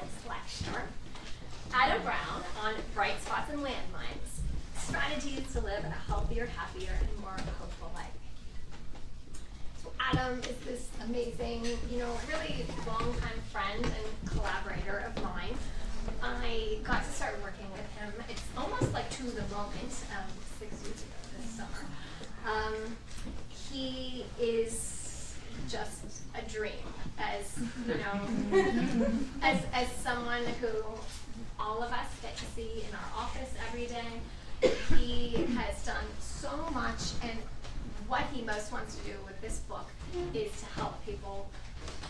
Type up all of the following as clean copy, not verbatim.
CPS lecture, Adam Brown on bright spots and landmines, strategies to live a healthier, happier, and more hopeful life. So Adam is this amazing, really long-time friend and collaborator of mine. I got to start working with him. It's almost like to the moment, 6 years ago this summer. He is just a dream, as as someone who all of us get to see in our office every day. He has done so much, and what he most wants to do with this book is to help people,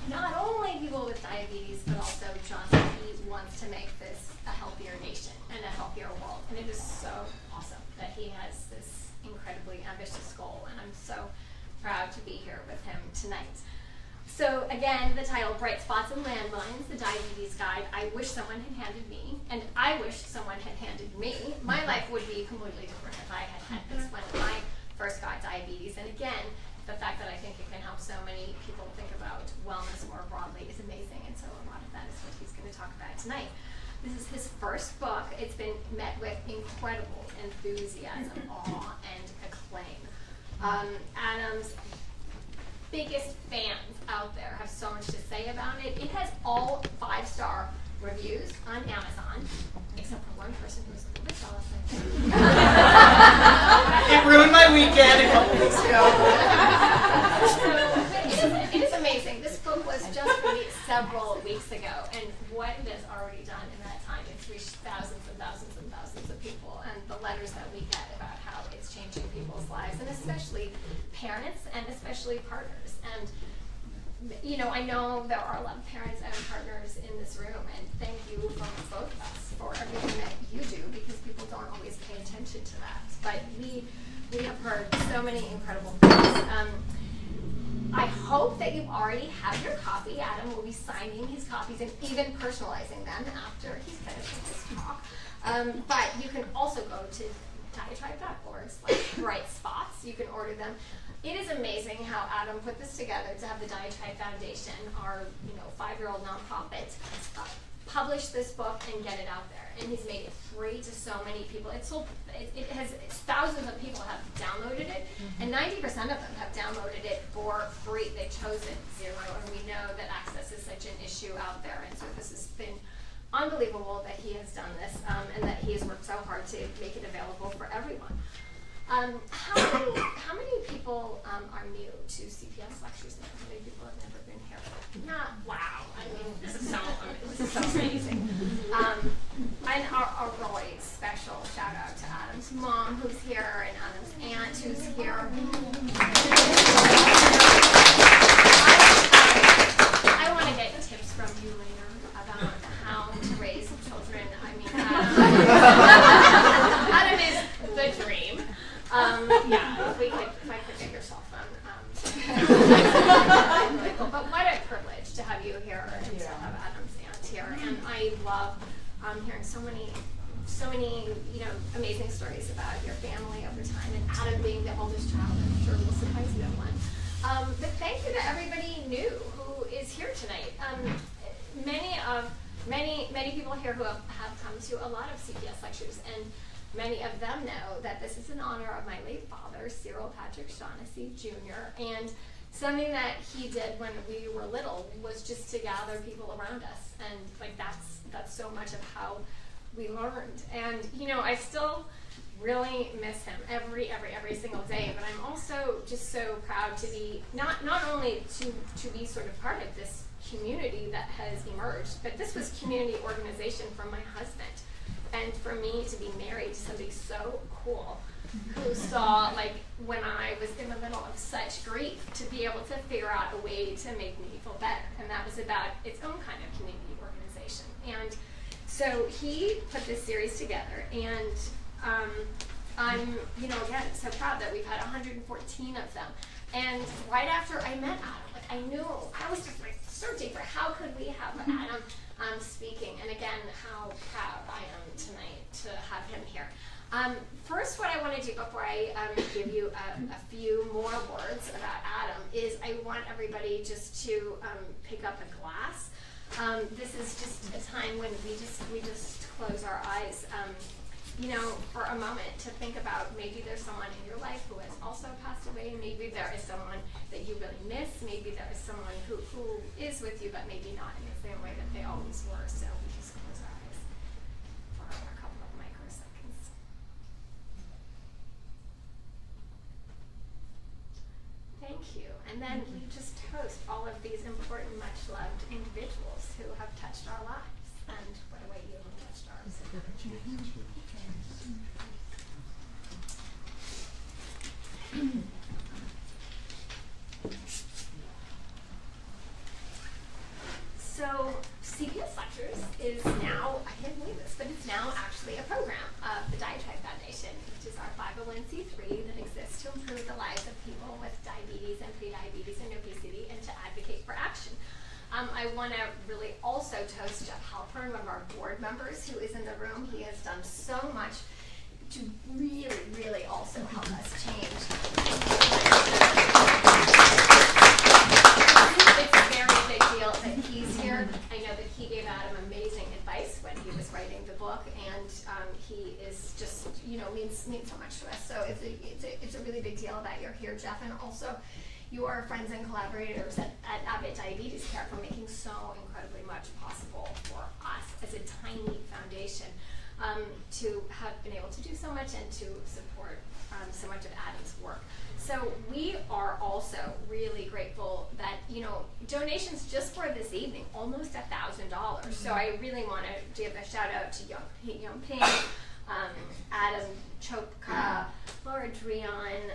not only people with diabetes, but also just he wants to make this a healthier nation and a healthier world. And it is so awesome that he has this incredibly ambitious goal, and I'm so proud to be here with him tonight. So again, the title, Bright Spots and Landmines, the Diabetes Guide. I wish someone had handed me, and I wish someone had handed me. My life would be completely different if I had had this when I first got diabetes. And again, the fact that I think it can help so many people think about wellness more broadly is amazing, and so a lot of that is what he's going to talk about tonight. This is his first book. It's been met with incredible enthusiasm, awe, and acclaim. Adam's biggest fans out there have so much to say about it. It has all 5-star reviews on Amazon, except for one person who was a little bit jealous, I think. It ruined my weekend a couple weeks ago. It is amazing. This book was just released several weeks ago, and what it has already done in that time, it's reached thousands and thousands and thousands of people, and the letters that we get about how it's changing people's lives, and especially parents, and especially partners. And I know there are a lot of parents and partners in this room, and thank you from both of us for everything that you do, because people don't always pay attention to that. But we have heard so many incredible things. I hope that you already have your copy. Adam will be signing his copies and even personalizing them after he's finished with this talk. But you can also go to diatribe.org/bright spots. You can order them. It is amazing how Adam put this together to have the Diatribe Foundation, our 5-year-old nonprofit, publish this book and get it out there. And he's made it free to so many people. It has thousands of people have downloaded it, and 90% of them have downloaded it for free. They've chosen zero, and we know that access is such an issue out there. And so this has been unbelievable that he has done this, and that he has worked so hard to make it available for everyone. How many people are new to CPS lectures now? How many people have never been here? Wow. I mean, this is so amazing. And a really special shout out to Adam's mom, who's here, and Adam's aunt, who's here. I want to get tips from you later about how to raise children. I mean, Adam is the dream. If I could get your cell phone. But what a privilege to have you here and to have Adam's aunt here. And I love hearing so many amazing stories about your family over time, and Adam being the oldest child, I'm sure will surprise you at one. But thank you to everybody new who is here tonight. Many people here who have come to a lot of CPS lectures, and many of them know that this is in honor of my late father, Cyril Patrick Shaughnessy Jr., and something that he did when we were little was just to gather people around us, and that's so much of how we learned. And I still really miss him every single day, but I'm also just so proud to be not only to be sort of part of this community that has emerged, but this was community organization from my husband. And for me to be married to somebody so cool, who saw, when I was in the middle of such grief, to be able to figure out a way to make me feel better. And that was about its own kind of community organization. And so he put this series together, and I'm, again, so proud that we've had 114 of them. And right after I met Adam, I knew, I was just searching for how could we have Adam speaking, and again, how proud I am tonight to have him here. First, what I want to do before I give you a few more words about Adam is I want everybody just to pick up a glass. This is just a time time when we just close our eyes, you know, for a moment to think about maybe there's someone in your life who has also passed away. Maybe there is someone that you really miss. Maybe there is someone who is with you, but maybe not in the same way that they always were. So we just close our eyes for a couple of microseconds. Thank you. And then we just toast all of these important, much-loved individuals who have touched our lives. And what a way you have touched ours. So CPS Lectures is now, I can't believe this, but it's now actually a program of the Diatribe Foundation, which is our 501c3 that exists to improve the lives of people with diabetes and prediabetes and obesity and to advocate for action. I want to really also toast Jeff Halpern, one of our board members who is in the room. He has done so much to really, really also help us change. It's a very big deal that he's here. I know that he gave Adam amazing advice when he was writing the book, and he is just, you know, means so much to us. So it's a really big deal that you're here, Jeff, and also your friends and collaborators at Abbott Diabetes Care for making so incredibly much possible for us as a tiny foundation to have been able to do so much and to support so much of Adam's work. So we are also really grateful that, you know, donations just for this evening, almost $1,000. So I really want to give a shout out to Young Ping, Adam Chopka, Laura Drion,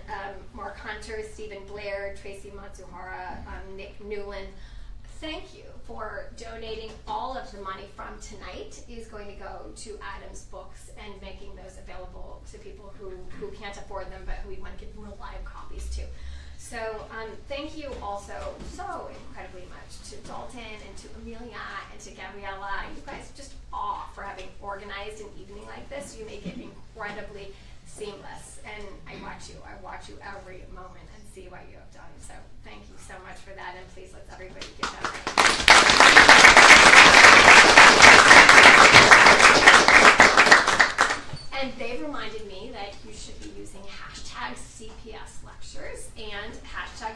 Mark Hunter, Stephen Blair, Tracy Matsuhara, Nick Newland. Thank you for donating. All of the money from tonight is going to go to Adam's books and making those available to people who can't afford them, but who we want to give real live copies to. So thank you also so incredibly much to Dalton and to Amelia and to Gabriella. You guys just for having organized an evening like this. You make it incredibly seamless. And I watch you every moment and see what you have done. So thank you so much for that. And please let's everybody give them a hand. And they've reminded me that you should be using hashtag CPS Lectures and hashtag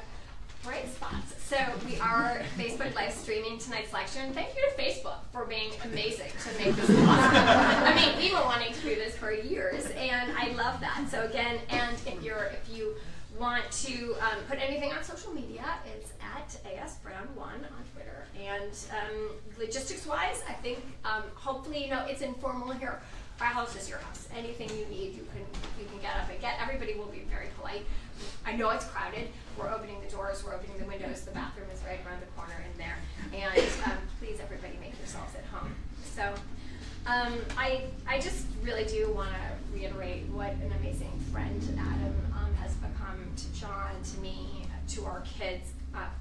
Bright Spots. So we are Facebook live streaming tonight's lecture, and thank you to Facebook for being amazing to make this possible. I mean, we've been wanting to do this for years, and I love that. So again, and if you want to put anything on social media, it's at ASBrown1 on Twitter. And logistics-wise, I think hopefully, you know, it's informal here. Our house is your house. Anything you need, you can get up and get. Everybody will be very polite. I know it's crowded. We're opening the doors. We're opening the windows. The bathroom is right around the corner in there. And please, everybody, make yourselves at home. So I just really do want to reiterate what an amazing friend Adam has become to John, to me, to our kids.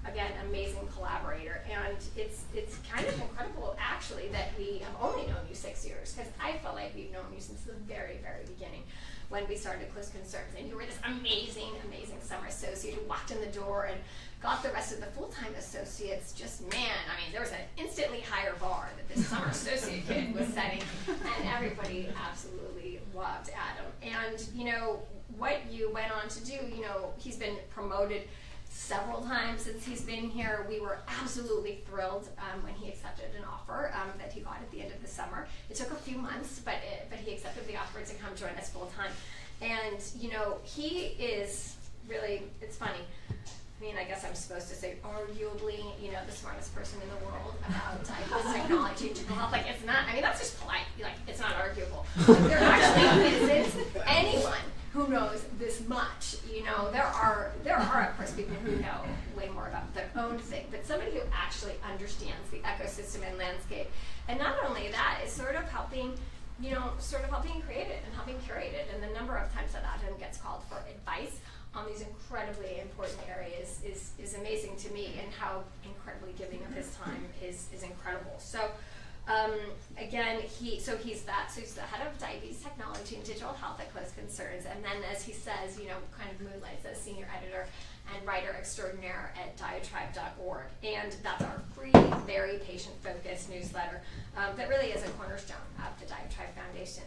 Again, amazing collaborator, and it's kind of incredible actually that we have only known you 6 years, because I felt like we've known you since the very, very beginning when we started Close Concerns, and you were this amazing, amazing summer associate who walked in the door and got the rest of the full-time associates just, man, I mean, there was an instantly higher bar that this summer associate kid was setting, and everybody absolutely loved Adam. And, you know, what you went on to do, you know, he's been promoted several times since he's been here. We were absolutely thrilled when he accepted an offer that he got at the end of the summer. It took a few months, but he accepted the offer to come join us full time. And you know, he is really, it's funny. I mean, I guess I'm supposed to say arguably, you know, the smartest person in the world about diabetes technology and digital health. Like, it's not, I mean, that's just polite. Like, it's not arguable. Like, there actually isn't anyone who knows this much. You know, there are of course people who know way more about their own thing, but somebody who actually understands the ecosystem and landscape. And not only that, is sort of helping, you know, sort of helping create it and helping curate it. And the number of times that Adam gets called for advice on these incredibly important areas is amazing to me, and how incredibly giving of his time is incredible. So again, he's the head of diabetes technology and digital health at Close Concerns, and then as he says, you know, kind of moonlights as senior editor and writer extraordinaire at diatribe.org. And that's our free, very patient-focused newsletter that really is a cornerstone of the Diatribe Foundation.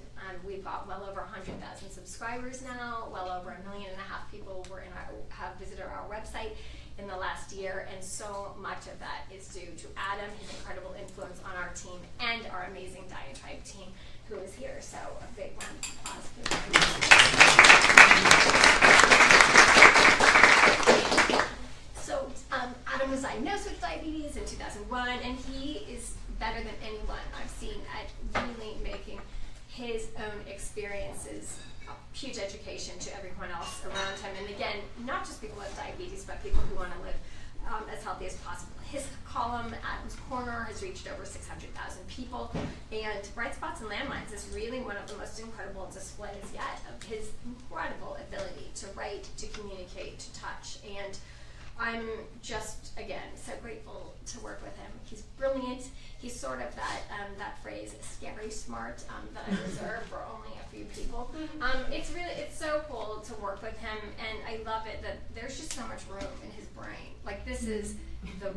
We've got well over 100,000 subscribers now, well over 1.5 million people have visited our website in the last year, and so much of that is due to Adam, his incredible influence on our team, and our amazing Diatribe team who is here. So a big round of applause for them. So Adam was diagnosed with diabetes in 2001, and he is better than anyone I've seen at really making his own experiences a huge education to everyone else around him. And again, not just people with diabetes, but people who want to live as healthy as possible. His column, Adam's Corner, has reached over 600,000 people. And Bright Spots and Landmines is really one of the most incredible displays yet of his incredible ability to write, to communicate, to touch. And I'm just, again, so grateful to work with him. He's brilliant. He's sort of that phrase, scary smart, that I reserve for only a few people. It's so cool to work with him, and I love it that there's just so much room in his brain. Like this is the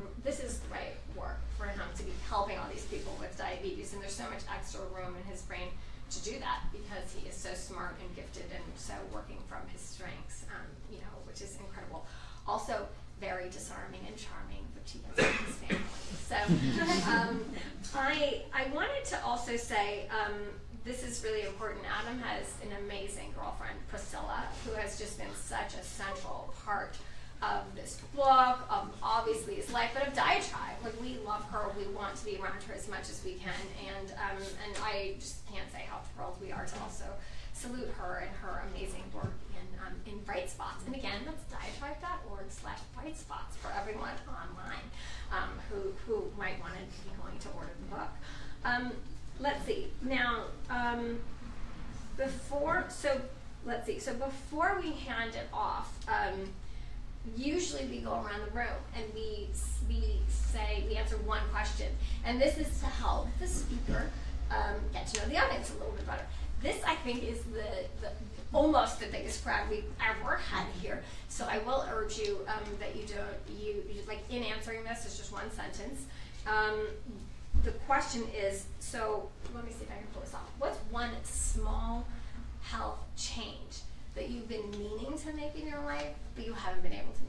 right work for him to be helping all these people with diabetes, and there's so much extra room in his brain to do that because he is so smart and gifted and so working from his strengths, which is incredible. Also, very disarming and charming, which he does with his family. So I wanted to also say, this is really important. Adam has an amazing girlfriend, Priscilla, who has just been such a central part of this book, of obviously his life, but of Diatribe. Like, we love her. We want to be around her as much as we can. And I just can't say how thrilled we are to also salute her and her amazing work in Bright Spots. And again, that's diatribe.org/brightspots for everyone online who might want to be going to order the book. Let's see. Now, before we hand it off, usually we go around the room and we answer one question. And this is to help the speaker get to know the audience a little bit better. This, I think, is the almost the biggest crowd we've ever had here. So I will urge you that you like in answering this, it's just one sentence. The question is, so let me see if I can pull this off. What's one small health change that you've been meaning to make in your life, but you haven't been able to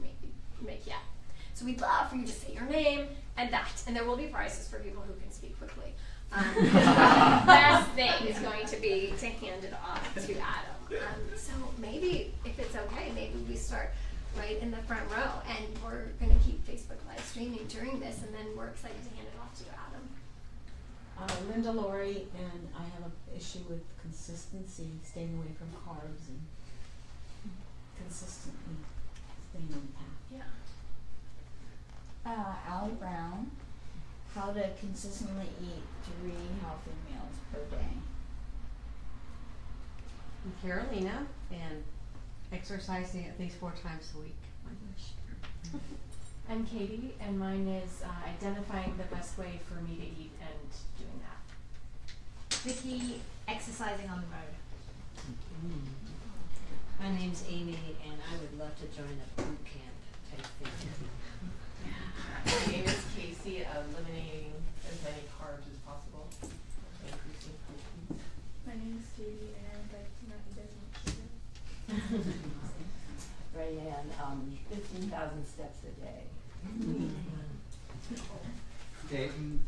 make yet? So we'd love for you to say your name and there will be prizes for people who can speak quickly. Last thing is going to be to hand it off to Adam. So maybe, if it's okay, maybe we start right in the front row, and we're going to keep Facebook live streaming during this, and then we're excited to hand it off to Adam. Linda Laurie, and I have an issue with consistency, staying away from carbs and consistently staying on the path. Yeah. Allie Brown, how to consistently eat 3 healthy meals per day. I'm Carolina, and exercising at least 4 times a week. I'm Katie, and mine is identifying the best way for me to eat and doing that. Vicky, exercising on the road. My name's Amy, and I would love to join a boot camp type thing. My name is Casey, eliminating as many carbs as possible, increasing protein. My name is Katie, and I would like to not eat as much sugar. Rayanne, 15,000 steps a day. Dayton,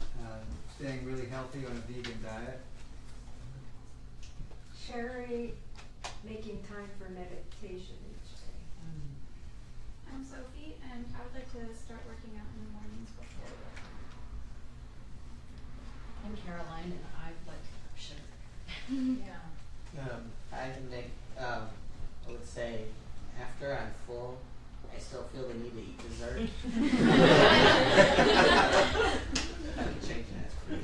staying really healthy on a vegan diet. Sherry, making time for meditation each day. I'm Sophie, and I would like to start working out in the mornings before work. I'm Caroline, and I'd like to have sugar. Hi, I'm Nick. I would say after I'm full, I still feel the need to eat dessert. I can change that for you.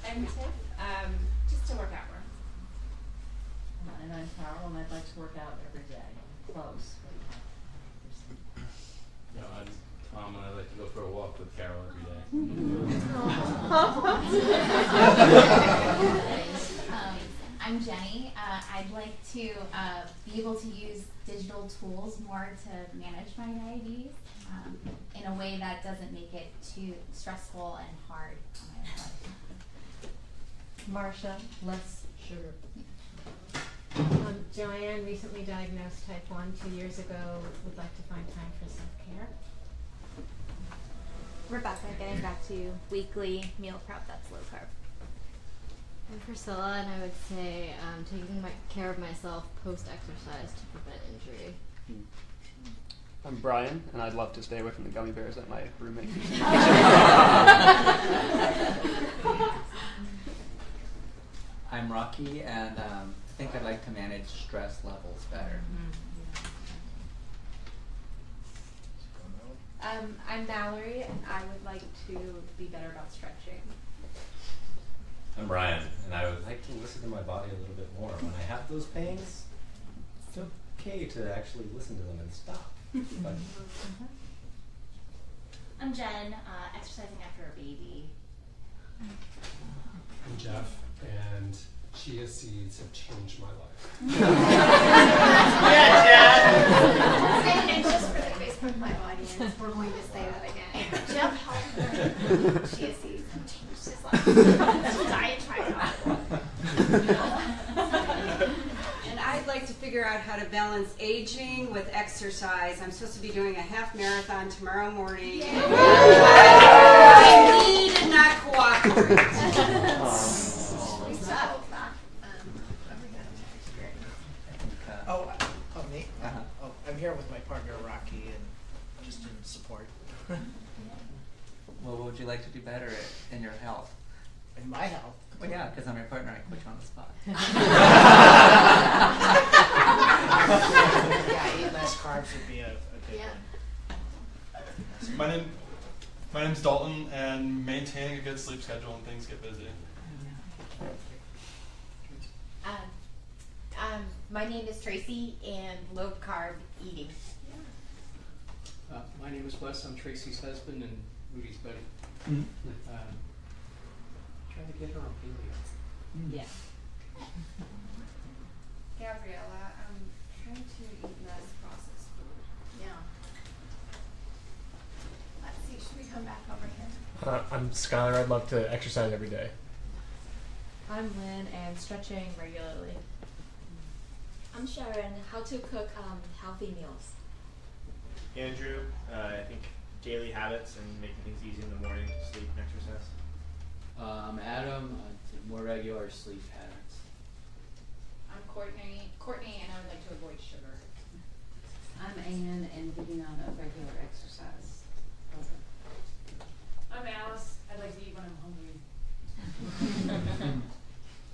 And Tiff, just to work out more. And I'm Carol, and I'd like to work out every day. Close. I'm Tom, and I like to go for a walk with Carol every day. I'm I'm Jenny. I'd like to be able to use digital tools more to manage my diabetes in a way that doesn't make it too stressful and hard on my body. Marsha, less sugar. Joanne, recently diagnosed type 1 2 years ago, would like to find time for self-care. Rebecca, getting back to weekly meal prep that's low carb. I'm Priscilla, and I would say taking care of myself post-exercise to prevent injury. I'm Brian, and I'd love to stay away from the gummy bears that my roommate used. I'm Rocky, and I think I'd like to manage stress levels better. I'm Mallory, and I would like to be better about stretching. I'm Brian, and I would like to listen to my body a little bit more. When I have those pains, it's okay to actually listen to them and stop. But I'm Jen, exercising after a baby. I'm Jeff, and chia seeds have changed my life. And just for the Facebook Live audience, we're going to say that again. Jeff helped chia seeds and changed his life. Diet trial. And I'd like to figure out how to balance aging with exercise. I'm supposed to be doing a half marathon tomorrow morning. My knee did not cooperate. Me? Oh, I'm here with my partner Rocky, and just in support. Well, what would you like to do better in your health? In my health? Well, yeah, because I'm your partner, I put you on the spot. Yeah, eat less carbs would be a good one. My name's Dalton, and maintaining a good sleep schedule when things get busy. My name is Tracy, and low carb eating. My name is Wes. I'm Tracy's husband and Rudy's buddy. Trying to get her on paleo. Yeah. Gabriella, I'm trying to eat less processed food. Yeah. Let's see, should we come back over here? I'm Skylar. I'd love to exercise every day. I'm Lynn, and stretching regularly. I'm Sharon. How to cook healthy meals. Andrew, I think daily habits and making things easy in the morning, sleep and exercise. I'm Adam. More regular sleep patterns. I'm Courtney, and I would like to avoid sugar. I'm Ann, and getting on a regular exercise program. I'm Alice. I'd like to eat when I'm hungry.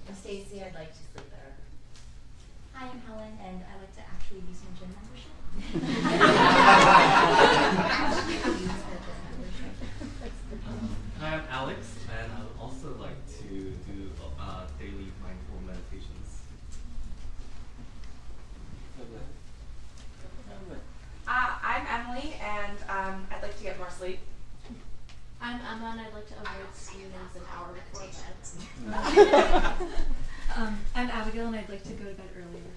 I'm Stacy. I'd like to sleep better. Hi, I'm Helen, and I like to actually use my gym membership. Hi, I'm Alex, and I would also like to do daily mindful meditations. I'm Emily, and I'd like to get more sleep. I'm Emma, and I'd like to avoid screens an hour before bed. I'm Abigail, and I'd like to go to bed earlier.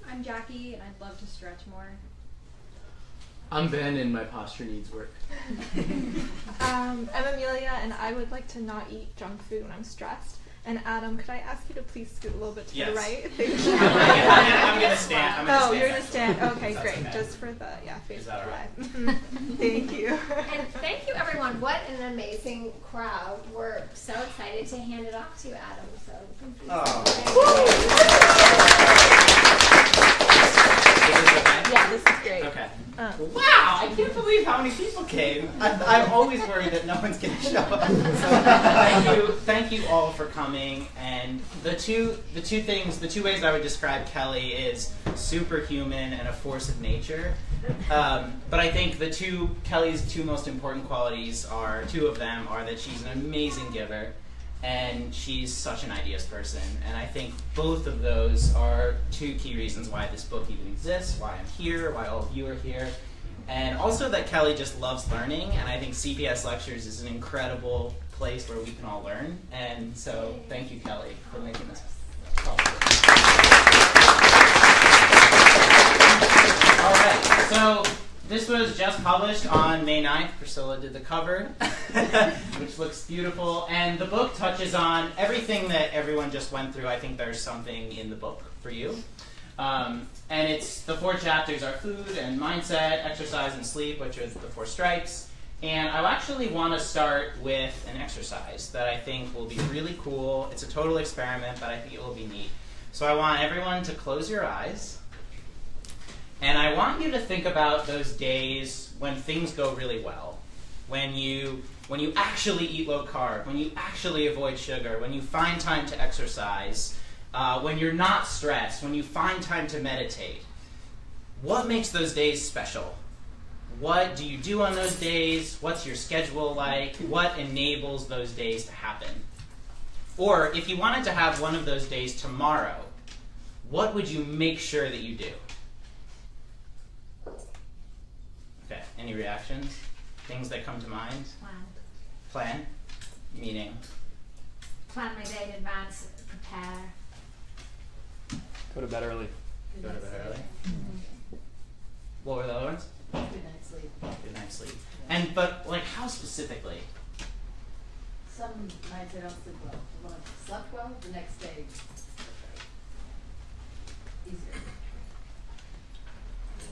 I'm Jackie, and I'd love to stretch more. I'm Ben, and my posture needs work. I'm Amelia, and I would like to not eat junk food when I'm stressed. And Adam, could I ask you to please scoot a little bit to the right? Thank you. I'm gonna stand. You're gonna stand. Okay, great. Okay. Just for the Facebook Live. Thank you. And thank you, everyone. What an amazing crowd. We're so excited to hand it off to Adam. So thank you. Yeah, this is great. Okay. Wow, I can't believe how many people came. I'm always worried that no one's going to show up. So thank you all for coming. And the two ways I would describe Kelly is superhuman and a force of nature. But I think Kelly's two most important qualities two of them are that she's an amazing giver and she's such an ideas person. And I think both of those are two key reasons why this book even exists, why I'm here, why all of you are here. And also that Kelly just loves learning, and I think CPS Lectures is an incredible place where we can all learn. And so thank you, Kelly, for making this possible. So this was just published on May 9th. Priscilla did the cover, which looks beautiful. And the book touches on everything that everyone just went through. I think there's something in the book for you. And it's the 4 chapters are food and mindset, exercise and sleep, which are the 4 stripes. And I actually want to start with an exercise that I think will be really cool. It's a total experiment, but I think it will be neat. So I want everyone to close your eyes. And I want you to think about those days when things go really well. When you actually eat low carb, when you actually avoid sugar, when you find time to exercise, when you're not stressed, when you find time to meditate. What makes those days special? What do you do on those days? What's your schedule like? What enables those days to happen? Or if you wanted to have one of those days tomorrow, what would you make sure that you do? Okay, any reactions? Things that come to mind? Plan? Meaning? Plan my day in advance, prepare. Go to bed early. Go to bed early. What were the other ones? Good night's sleep. Good night's sleep. And but like how specifically? Some nights I don't sleep well. When I slept well, the next day easier.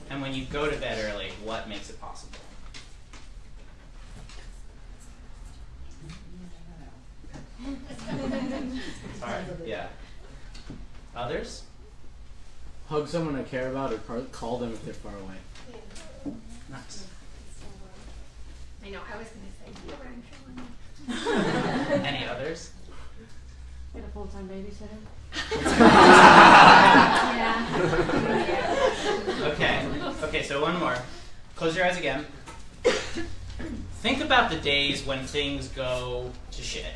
And when you go to bed early, what makes it possible? Alright, yeah. Others? Hug someone I care about or call them if they're far away. Nice. I know, I was going to say, Any others? Get a full-time babysitter. Okay, so one more. Close your eyes again. Think about the days when things go to shit.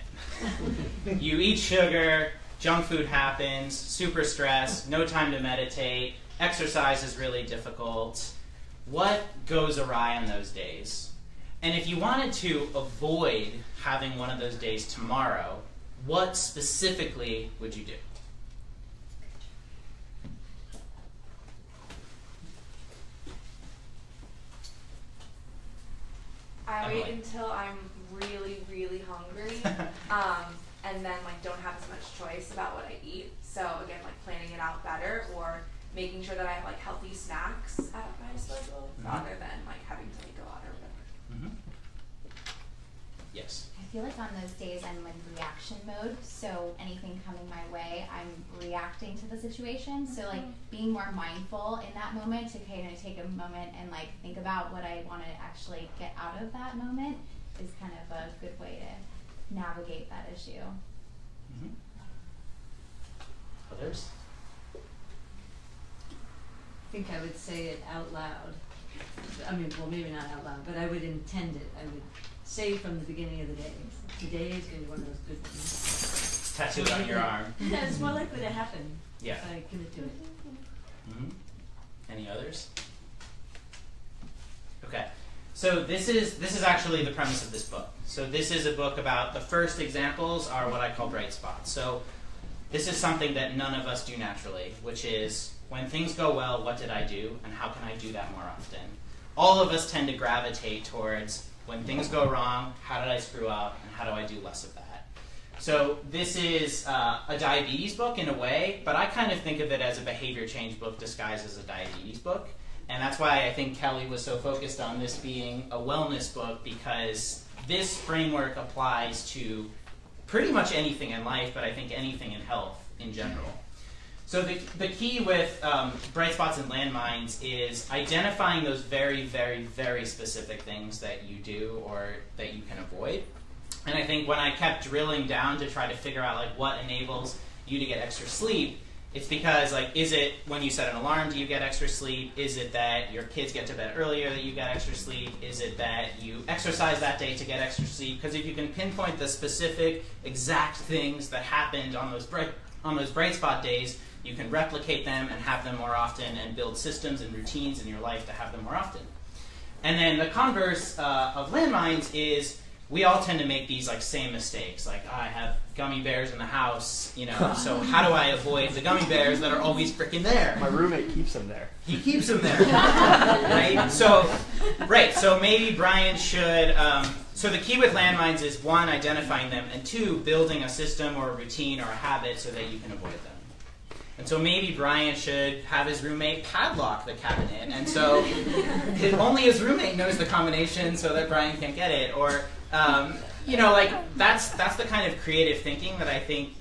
You eat sugar, junk food happens, super stress, no time to meditate, exercise is really difficult. What goes awry on those days? And if you wanted to avoid having one of those days tomorrow, what specifically would you do? I Emily. wait until I'm really, really hungry, and then like don't have as much choice about what I eat. So again, like planning it out better, or making sure that I have like healthy snacks at my disposal, rather than like having to like go out or whatever. Yes. I feel like on those days I'm in reaction mode, so anything coming my way, I'm reacting to the situation. So like being more mindful in that moment to kind of take a moment and like think about what I want to actually get out of that moment is kind of a good way to navigate that issue. Others? I think I would say it out loud. I mean, well, maybe not out loud, but I would intend it. I would say from the beginning of the day, today is going to be one of those good ones. Tattooed on your arm. Yeah, it's more likely to happen Yeah. if I commit to it. Any others? Okay. So this is actually the premise of this book. So this is a book about the first examples are what I call bright spots. So this is something that none of us do naturally, which is when things go well, what did I do, and how can I do that more often? All of us tend to gravitate towards when things go wrong, how did I screw up, and how do I do less of that? So this is a diabetes book in a way, but I kind of think of it as a behavior change book disguised as a diabetes book. And that's why I think Kelly was so focused on this being a wellness book, because this framework applies to pretty much anything in life, but I think anything in health in general. So the key with bright spots and landmines is identifying those very, very, very specific things that you do or that you can avoid. And I think when I kept drilling down to try to figure out like what enables you to get extra sleep, it's because like, is it when you set an alarm do you get extra sleep? Is it that your kids get to bed earlier that you get extra sleep? Is it that you exercise that day to get extra sleep? Because if you can pinpoint the specific exact things that happened on those bright spot days, you can replicate them and have them more often and build systems and routines in your life to have them more often. And then the converse of landmines is we all tend to make these like same mistakes. Like I have gummy bears in the house, you know, so how do I avoid the gummy bears that are always freaking there? My roommate keeps them there. He keeps them there, right? So maybe Brian should, so the key with landmines is, one, identifying them, and two, building a system or a routine or a habit so that you can avoid them. And so maybe Brian should have his roommate padlock the cabinet, and so only his roommate knows the combination so that Brian can't get it, or you know, like that's the kind of creative thinking that I think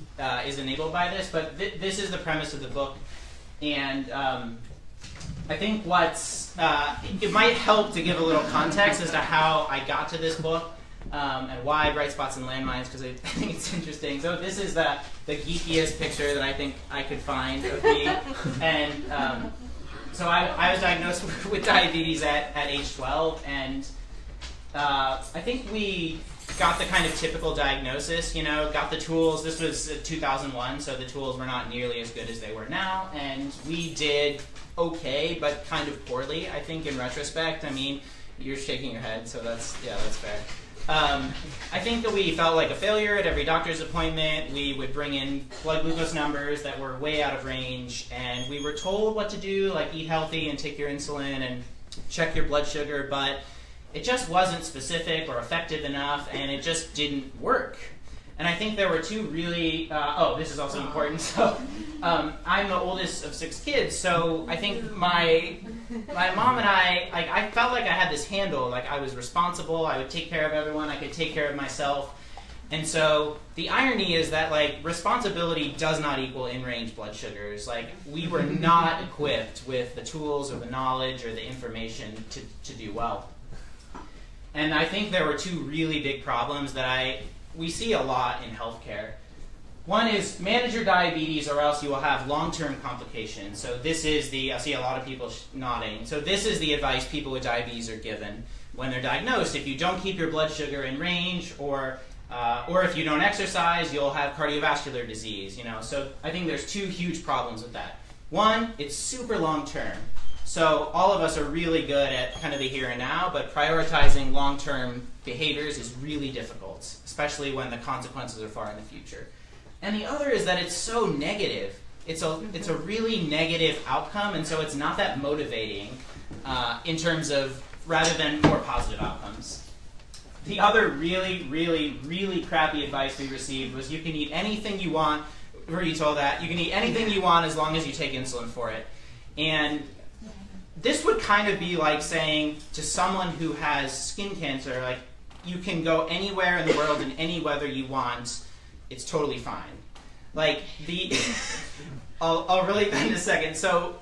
is enabled by this. But this is the premise of the book, and I think it might help to give a little context as to how I got to this book and why Bright Spots and Landmines, because I think it's interesting. So this is the geekiest picture that I think I could find of me, and so I was diagnosed with diabetes at age 12, and I think we got the kind of typical diagnosis, you know, got the tools. This was 2001, so the tools were not nearly as good as they were now, and we did okay, but kind of poorly, I think, in retrospect. I mean, you're shaking your head, so that's fair. I think that we felt like a failure at every doctor's appointment. We would bring in blood glucose numbers that were way out of range, and we were told what to do, like eat healthy and take your insulin and check your blood sugar, but it just wasn't specific or effective enough, and it just didn't work. And I think there were two really, this is also important, so I'm the oldest of 6 kids, so I think my mom and I felt like I had this handle, like I was responsible, I would take care of everyone, I could take care of myself. And so the irony is that, like, responsibility does not equal in-range blood sugars. Like, we were not equipped with the tools or the knowledge or the information to do well. And I think there were two really big problems that we see a lot in healthcare. One is manage your diabetes or else you will have long-term complications. So this is I see a lot of people nodding. So this is the advice people with diabetes are given when they're diagnosed. If you don't keep your blood sugar in range, or if you don't exercise, you'll have cardiovascular disease, you know. So I think there's two huge problems with that. One, it's super long-term. So all of us are really good at kind of the here and now, but prioritizing long-term behaviors is really difficult, especially when the consequences are far in the future. And the other is that it's so negative. It's a really negative outcome, and so it's not that motivating in terms of, rather than more positive outcomes. The other really, really, really crappy advice we received was you can eat anything you want, or you told that, you can eat anything you want as long as you take insulin for it. And this would kind of be like saying to someone who has skin cancer, like, you can go anywhere in the world in any weather you want, it's totally fine. Like, I'll relate that in a second. So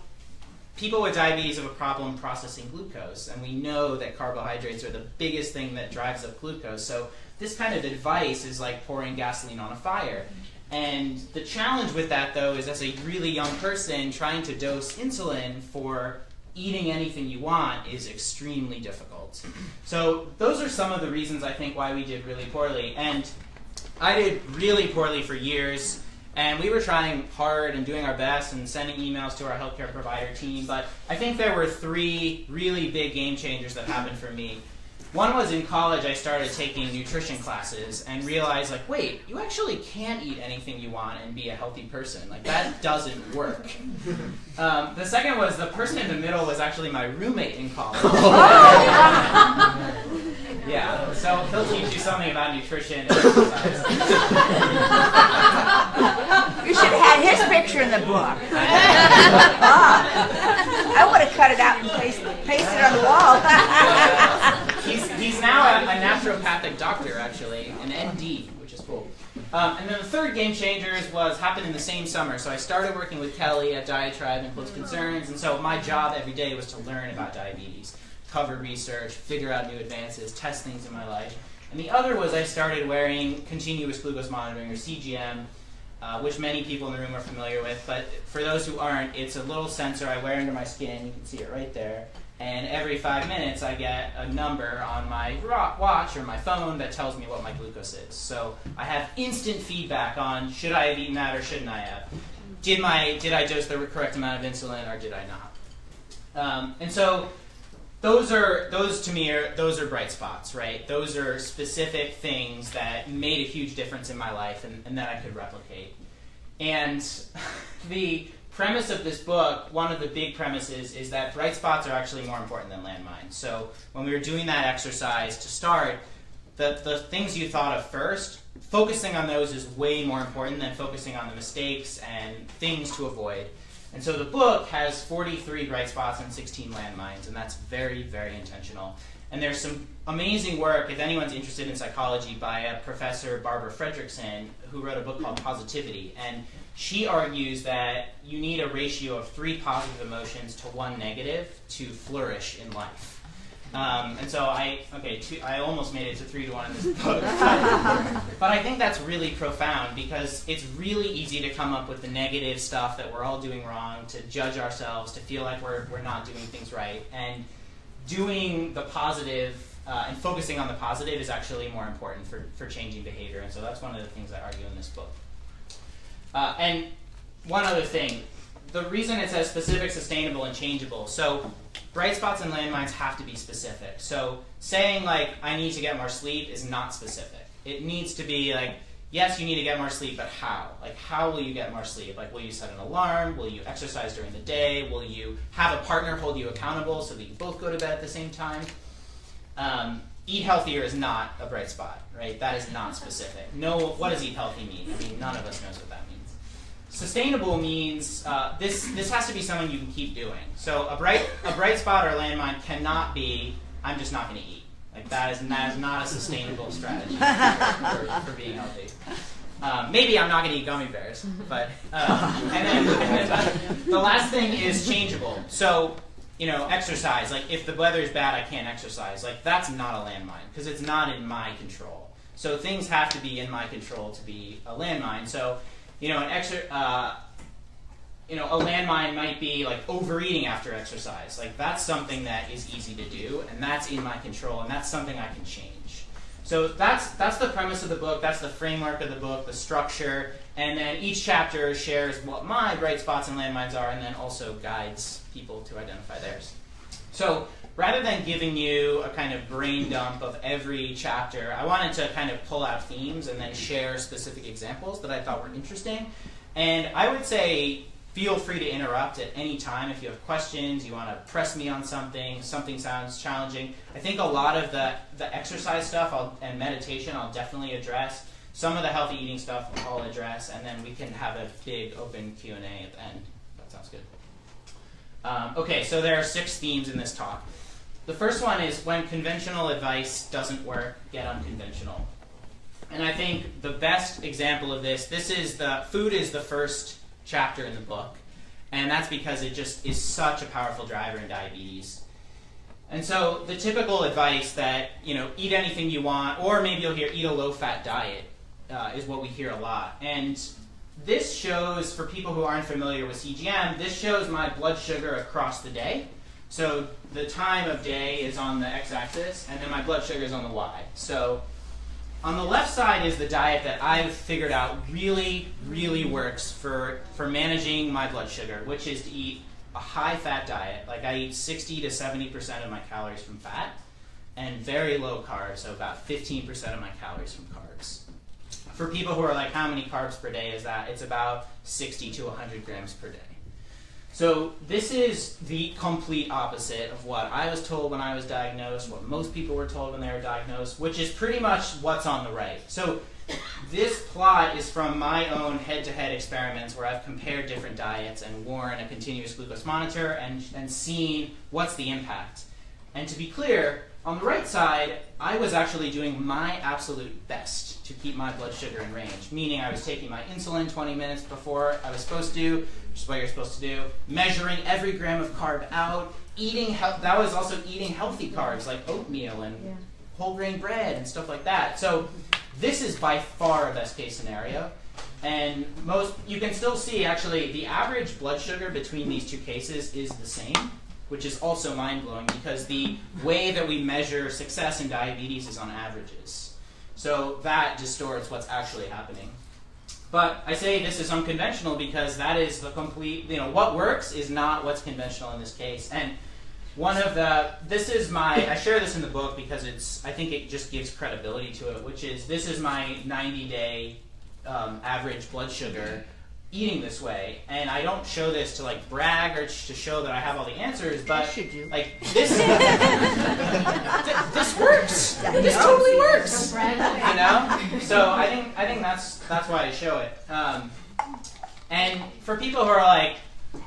people with diabetes have a problem processing glucose, and we know that carbohydrates are the biggest thing that drives up glucose. So this kind of advice is like pouring gasoline on a fire. And the challenge with that, though, is as a really young person, trying to dose insulin for eating anything you want is extremely difficult. So those are some of the reasons I think why we did really poorly. And I did really poorly for years, and we were trying hard and doing our best and sending emails to our healthcare provider team, but I think there were 3 really big game changers that happened for me. One was in college. I started taking nutrition classes and realized, like, wait, you actually can't eat anything you want and be a healthy person. Like, that doesn't work. The second was the person in the middle was actually my roommate in college. Yeah, so he'll teach you something about nutrition and exercise. You should have had his picture in the book. I would have cut it out and pasted it on the wall. He's now a naturopathic doctor, actually, an ND, which is cool. And then the third game changers happened in the same summer. So I started working with Kelly at Diatribe and Close Concerns, and so my job every day was to learn about diabetes, cover research, figure out new advances, test things in my life. And the other was I started wearing continuous glucose monitoring, or CGM, which many people in the room are familiar with. But for those who aren't, it's a little sensor I wear under my skin. You can see it right there. And every 5 minutes, I get a number on my watch or my phone that tells me what my glucose is. So I have instant feedback on should I have eaten that or shouldn't I have? Did I dose the correct amount of insulin or did I not? And so those to me are bright spots, right? Those are specific things that made a huge difference in my life and that I could replicate. And the premise of this book, one of the big premises, is that bright spots are actually more important than landmines. So when we were doing that exercise to start, the things you thought of first, focusing on those is way more important than focusing on the mistakes and things to avoid. And so the book has 43 bright spots and 16 landmines, and that's very, very intentional. And there's some amazing work, if anyone's interested in psychology, by a professor, Barbara Fredrickson, who wrote a book called Positivity. And she argues that you need a ratio of 3 positive emotions to 1 negative to flourish in life. And so I almost made it to 3 to 1 in this book. But I think that's really profound because it's really easy to come up with the negative stuff that we're all doing wrong, to judge ourselves, to feel like we're not doing things right. And doing the positive and focusing on the positive is actually more important for changing behavior. And so that's one of the things I argue in this book. And one other thing, the reason it says specific, sustainable, and changeable. So bright spots and landmines have to be specific. So saying like, I need to get more sleep is not specific. It needs to be like, yes, you need to get more sleep, but how? Like, how will you get more sleep? Like, will you set an alarm? Will you exercise during the day? Will you have a partner hold you accountable so that you both go to bed at the same time? Eat healthier is not a bright spot, right? That is not specific. No, what does eat healthy mean? I mean, none of us knows what that means. Sustainable means this has to be something you can keep doing. So a bright spot or landmine cannot be, I'm just not going to eat. Like that is not a sustainable strategy for being healthy. Maybe I'm not going to eat gummy bears, but and then the last thing is changeable. So exercise. Like if the weather is bad, I can't exercise. Like that's not a landmine because it's not in my control. So things have to be in my control to be a landmine. So a landmine might be like overeating after exercise. Like that's something that is easy to do, and that's in my control, and that's something I can change. So that's the premise of the book. That's the framework of the book, the structure, and then each chapter shares what my bright spots and landmines are, and then also guides people to identify theirs. So rather than giving you a kind of brain dump of every chapter, I wanted to kind of pull out themes and then share specific examples that I thought were interesting. And I would say feel free to interrupt at any time if you have questions, you want to press me on something sounds challenging. I think a lot of the exercise stuff and meditation I'll definitely address. Some of the healthy eating stuff I'll address, and then we can have a big open Q&A at the end. That sounds good. Okay, so there are 6 themes in this talk. The first one is when conventional advice doesn't work, get unconventional. And I think the best example of this is food is the first chapter in the book. And that's because it just is such a powerful driver in diabetes. And so the typical advice that, eat anything you want, or maybe you'll hear eat a low-fat diet, is what we hear a lot. And this shows, for people who aren't familiar with CGM, this shows my blood sugar across the day. So the time of day is on the x-axis, and then my blood sugar is on the y. So on the left side is the diet that I've figured out really, really works for managing my blood sugar, which is to eat a high-fat diet. Like I eat 60 to 70% of my calories from fat, and very low carbs, so about 15% of my calories from carbs. For people who are like, how many carbs per day is that? It's about 60 to 100 grams per day. So this is the complete opposite of what I was told when I was diagnosed, what most people were told when they were diagnosed, which is pretty much what's on the right. So this plot is from my own head-to-head experiments where I've compared different diets and worn a continuous glucose monitor and seen what's the impact. And to be clear, on the right side, I was actually doing my absolute best to keep my blood sugar in range, meaning I was taking my insulin 20 minutes before I was supposed to, which is what you're supposed to do, measuring every gram of carb out, that was also eating healthy carbs like oatmeal and whole grain bread and stuff like that. So this is by far a best case scenario. And you can still see actually the average blood sugar between these two cases is the same, which is also mind-blowing because the way that we measure success in diabetes is on averages. So that distorts what's actually happening. But I say this is unconventional because that is the complete, what works is not what's conventional in this case. And I share this in the book because I think it just gives credibility to it, which is, this is my 90-day average blood sugar eating this way. And I don't show this to like brag or to show that I have all the answers, but like this, this works. This totally works. You know? So I think that's why I show it. And for people who are like,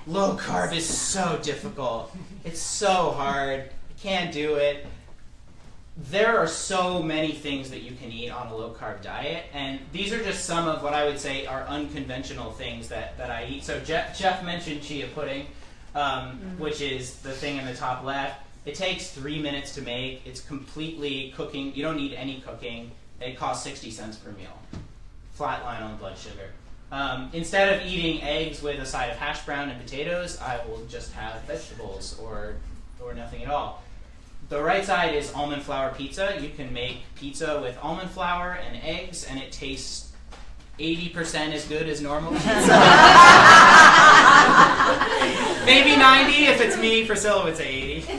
low carb is so difficult, it's so hard, I can't do it. There are so many things that you can eat on a low carb diet, and these are just some of what I would say are unconventional things that I eat. So Jeff mentioned Chia Pudding, which is the thing in the top left. It takes 3 minutes to make. It's completely cooking. You don't need any cooking. It costs 60 cents per meal. Flat line on blood sugar. Instead of eating eggs with a side of hash brown and potatoes, I will just have vegetables or nothing at all. The right side is almond flour pizza. You can make pizza with almond flour and eggs, and it tastes 80% as good as normal pizza. Maybe 90 if it's me. Priscilla would say 80.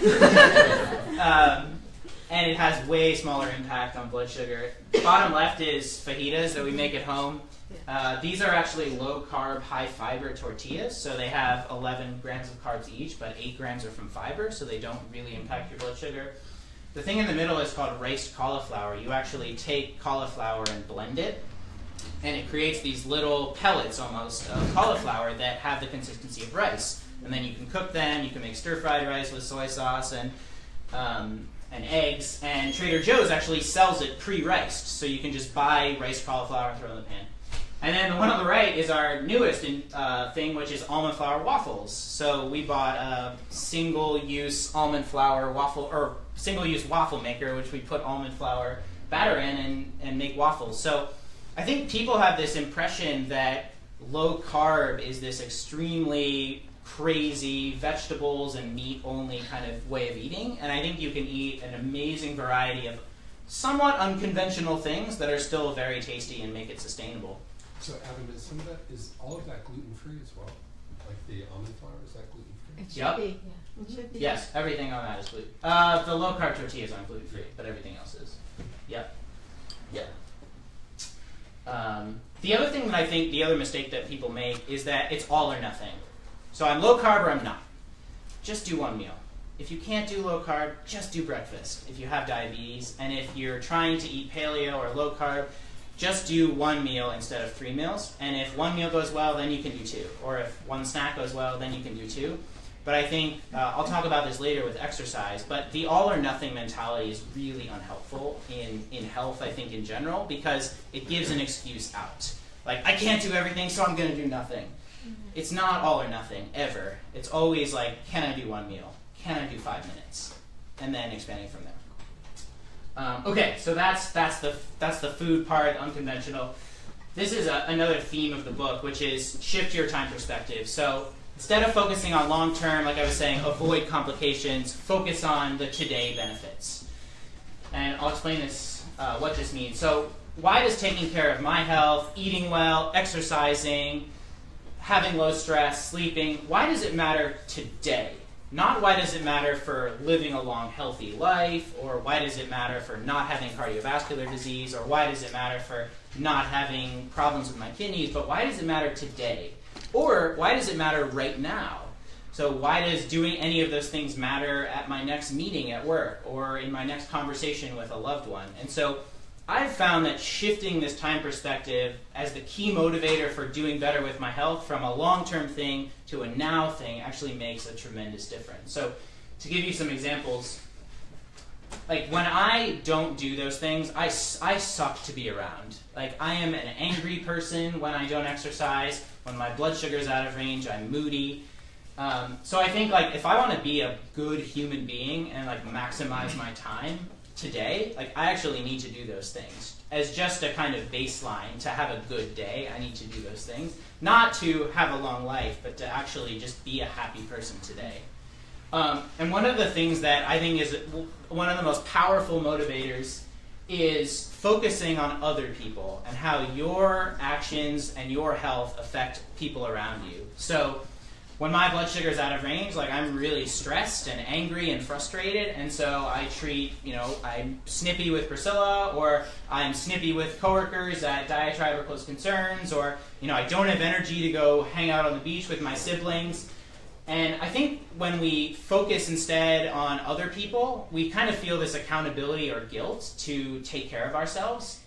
And it has way smaller impact on blood sugar. Bottom left is fajitas that we make at home. These are actually low-carb, high-fiber tortillas, so they have 11 grams of carbs each, but 8 grams are from fiber, so they don't really impact your blood sugar. The thing in the middle is called riced cauliflower. You actually take cauliflower and blend it, and it creates these little pellets, almost, of cauliflower that have the consistency of rice. And then you can cook them, you can make stir-fried rice with soy sauce and eggs, and Trader Joe's actually sells it pre-riced, so you can just buy riced cauliflower and throw it in the pan. And then the one on the right is our newest thing, which is almond flour waffles. So we bought a single-use almond flour waffle, or single-use waffle maker, which we put almond flour batter in and make waffles. So I think people have this impression that low carb is this extremely crazy vegetables and meat only kind of way of eating. And I think you can eat an amazing variety of somewhat unconventional things that are still very tasty and make it sustainable. So Adam, is all of that gluten-free as well? Like the almond flour, is that gluten-free? It should Yep. be. It should be. Yes, everything on that is gluten. The low-carb tortillas aren't gluten-free, but everything else is. Yep. Yeah. The other thing that I think, the other mistake that people make is that it's all or nothing. So I'm low-carb or I'm not. Just do one meal. If you can't do low-carb, just do breakfast if you have diabetes. And if you're trying to eat paleo or low-carb, just do one meal instead of 3 meals. And if one meal goes well, then you can do 2. Or if one snack goes well, then you can do 2. But I think, I'll talk about this later with exercise, but the all or nothing mentality is really unhelpful in health, I think, in general, because it gives an excuse out. Like, I can't do everything, so I'm going to do nothing. It's not all or nothing, ever. It's always like, can I do one meal? Can I do 5 minutes? And then expanding from there. Okay, so that's the food part, unconventional. This is another theme of the book, which is shift your time perspective. So instead of focusing on long-term, like I was saying, avoid complications, focus on the today benefits. And I'll explain this, what this means. So why does taking care of my health, eating well, exercising, having low stress, sleeping, why does it matter today? Not why does it matter for living a long, healthy life, or why does it matter for not having cardiovascular disease, or why does it matter for not having problems with my kidneys, but why does it matter today? Or why does it matter right now? So why does doing any of those things matter at my next meeting at work, or in my next conversation with a loved one? And so I've found that shifting this time perspective as the key motivator for doing better with my health from a long-term thing to a now thing actually makes a tremendous difference. So to give you some examples, like when I don't do those things, I suck to be around. Like I am an angry person when I don't exercise. When my blood sugar's out of range, I'm moody. So I think like if I want to be a good human being and like maximize my time today, like I actually need to do those things as just a kind of baseline to have a good day. I need to do those things, not to have a long life, but to actually just be a happy person today. And one of the things that I think is one of the most powerful motivators is focusing on other people and how your actions and your health affect people around you. So when my blood sugar is out of range, like I'm really stressed and angry and frustrated, and so I treat, I'm snippy with Priscilla, or I'm snippy with coworkers at Diatribe or Close Concerns, or, I don't have energy to go hang out on the beach with my siblings. And I think when we focus instead on other people, we kind of feel this accountability or guilt to take care of ourselves.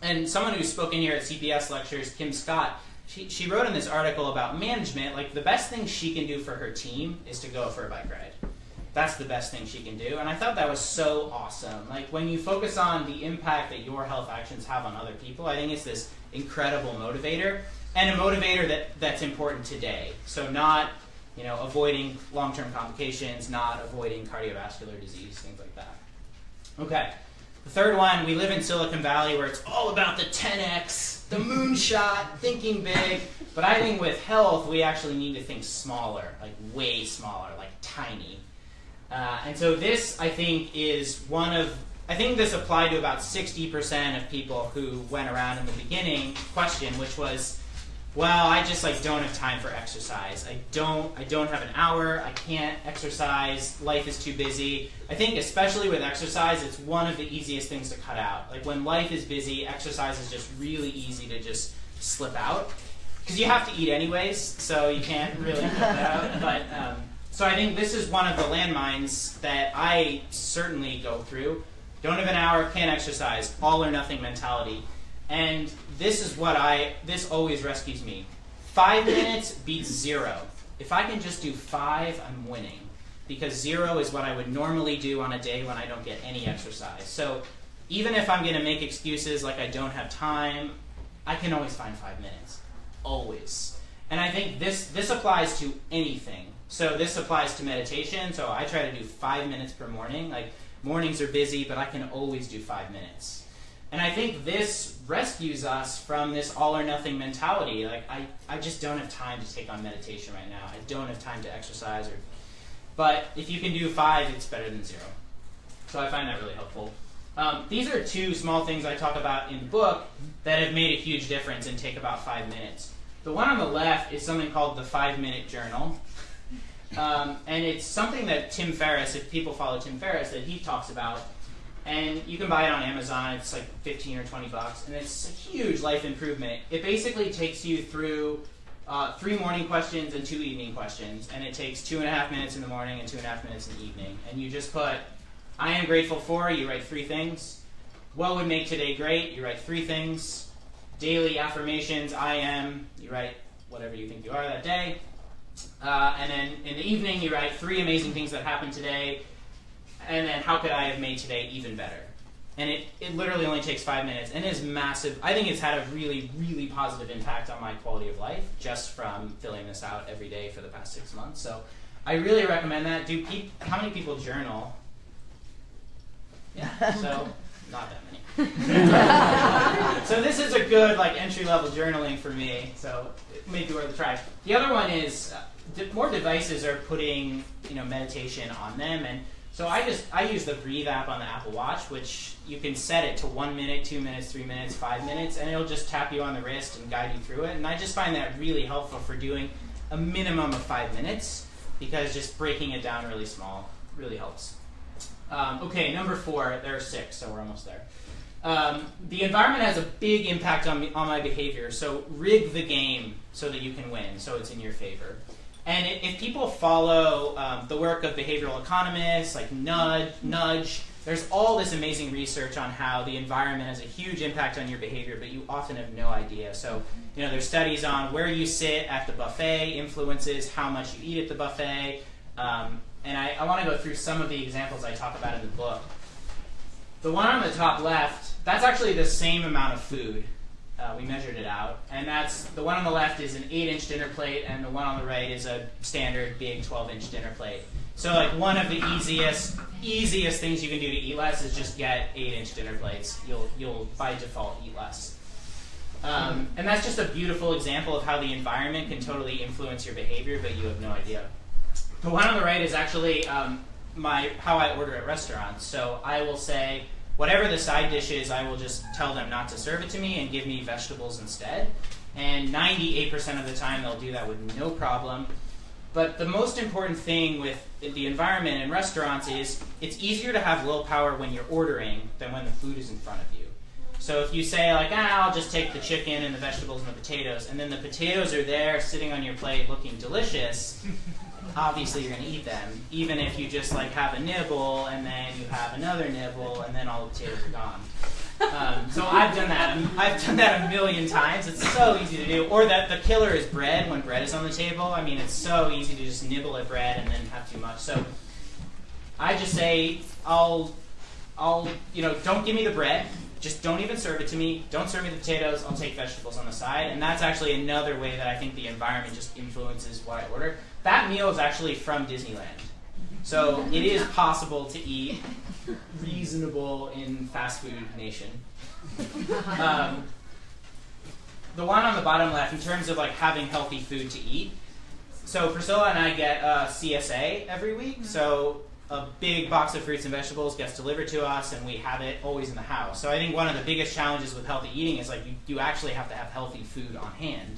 And someone who's spoken here at CPS lectures, Kim Scott, she wrote in this article about management, like the best thing she can do for her team is to go for a bike ride. That's the best thing she can do. And I thought that was so awesome. Like when you focus on the impact that your health actions have on other people, I think it's this incredible motivator, and a motivator that's important today. So not, avoiding long-term complications, not avoiding cardiovascular disease, things like that. Okay. The third one, we live in Silicon Valley where it's all about the 10x, the moonshot, thinking big. But I think with health, we actually need to think smaller, like way smaller, like tiny. And so this, I think, is I think this applied to about 60% of people who went around in the beginning question, which was, well, I just don't have time for exercise. I don't have an hour. I can't exercise. Life is too busy. I think especially with exercise, it's one of the easiest things to cut out. Like when life is busy, exercise is just really easy to just slip out. Because you have to eat anyways, so you can't really cut that out. But, so I think this is one of the landmines that I certainly go through. Don't have an hour, can't exercise, all or nothing mentality. And this is this always rescues me. 5 minutes beats 0. If I can just do 5, I'm winning. Because 0 is what I would normally do on a day when I don't get any exercise. So even if I'm going to make excuses like I don't have time, I can always find 5 minutes. Always. And I think this applies to anything. So this applies to meditation. So I try to do 5 minutes per morning. Like mornings are busy, but I can always do 5 minutes. And I think this rescues us from this all or nothing mentality. Like I just don't have time to take on meditation right now. I don't have time to exercise. But if you can do 5, it's better than 0. So I find that really helpful. These are 2 small things I talk about in the book that have made a huge difference and take about 5 minutes. The one on the left is something called the 5-minute journal. And it's something that Tim Ferriss, if people follow Tim Ferriss, that he talks about. And you can buy it on Amazon. It's like $15 or $20, and it's a huge life improvement. It basically takes you through 3 morning questions and 2 evening questions, and it takes 2.5 minutes in the morning and 2.5 minutes in the evening. And you just put, I am grateful for, you write 3 things. What would make today great? You write 3 things. Daily affirmations, I am, you write whatever you think you are that day. And then in the evening, you write 3 amazing things that happened today. And then how could I have made today even better? And it literally only takes 5 minutes and is massive. I think it's had a really, really positive impact on my quality of life just from filling this out every day for the past 6 months. So I really recommend that. How many people journal? Yeah, so not that many. So this is a good entry-level journaling for me. So it may be worth a try. The other one is more devices are putting meditation on them, and so I use the Breathe app on the Apple Watch, which you can set it to 1 minute, 2 minutes, 3 minutes, 5 minutes, and it'll just tap you on the wrist and guide you through it. And I just find that really helpful for doing a minimum of 5 minutes, because just breaking it down really small really helps. Okay, number 4. There are 6, so we're almost there. The environment has a big impact on my behavior, so rig the game so that you can win, so it's in your favor. And if people follow the work of behavioral economists like Nudge, there's all this amazing research on how the environment has a huge impact on your behavior, but you often have no idea. So, there's studies on where you sit at the buffet influences how much you eat at the buffet. And I want to go through some of the examples I talk about in the book. The one on the top left, that's actually the same amount of food. We measured it out, and the one on the left is an 8-inch dinner plate, and the one on the right is a standard big 12-inch dinner plate. So one of the easiest things you can do to eat less is just get 8-inch dinner plates. You'll by default eat less. And that's just a beautiful example of how the environment can totally influence your behavior, but you have no idea. The one on the right is actually how I order at restaurants. So I will say, whatever the side dish is, I will just tell them not to serve it to me and give me vegetables instead. And 98% of the time, they'll do that with no problem. But the most important thing with the environment in restaurants is it's easier to have willpower when you're ordering than when the food is in front of you. So if you say like, I'll just take the chicken and the vegetables and the potatoes, and then the potatoes are there sitting on your plate looking delicious, obviously you're going to eat them, even if you just like have a nibble and then you have another nibble and then all the potatoes are gone. So I've done that. I've done that a million times. It's so easy to do. Or that the killer is bread when bread is on the table. I mean, it's so easy to just nibble at bread and then have too much. So I just say, don't give me the bread. Just don't even serve it to me. Don't serve me the potatoes. I'll take vegetables on the side. And that's actually another way that I think the environment just influences what I order. That meal is actually from Disneyland. So it is possible to eat reasonable in fast food nation. The one on the bottom left, in terms of like having healthy food to eat. So Priscilla and I get CSA every week. So a big box of fruits and vegetables gets delivered to us, and we have it always in the house. So I think one of the biggest challenges with healthy eating is like you actually have to have healthy food on hand.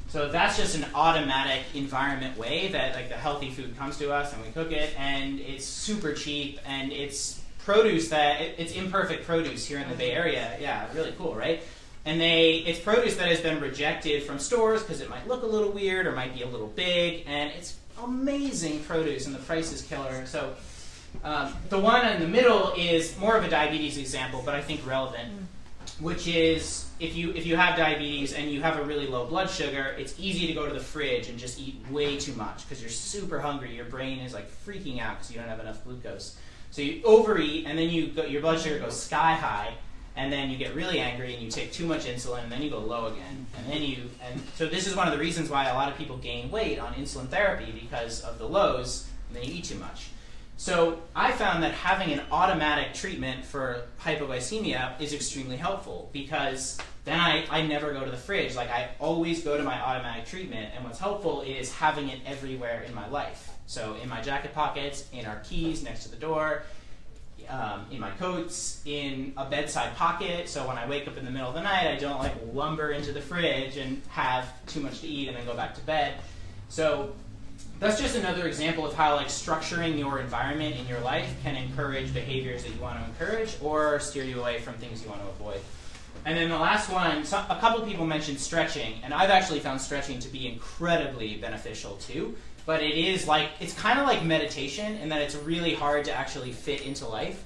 So that's just an automatic environment way that like the healthy food comes to us and we cook it, and it's super cheap, and it's produce it's imperfect produce here in the Bay Area. Yeah, really cool, right? And it's produce that has been rejected from stores because it might look a little weird or might be a little big, and it's amazing produce, and the price is killer. So the one in the middle is more of a diabetes example, but I think relevant, which is if you have diabetes and you have a really low blood sugar, it's easy to go to the fridge and just eat way too much because you're super hungry. Your brain is like freaking out because you don't have enough glucose. So you overeat, and then your blood sugar goes sky high, and then you get really angry and you take too much insulin, and then you go low again. And so this is one of the reasons why a lot of people gain weight on insulin therapy, because of the lows, and then you eat too much. So I found that having an automatic treatment for hypoglycemia is extremely helpful, because then I never go to the fridge. Like, I always go to my automatic treatment, and what's helpful is having it everywhere in my life. So in my jacket pockets, in our keys next to the door, in my coats, in a bedside pocket, so when I wake up in the middle of the night, I don't like lumber into the fridge and have too much to eat and then go back to bed. So that's just another example of how like structuring your environment in your life can encourage behaviors that you want to encourage or steer you away from things you want to avoid. And then the last one, a couple people mentioned stretching, and I've actually found stretching to be incredibly beneficial too. But it's kind of like meditation in that it's really hard to actually fit into life.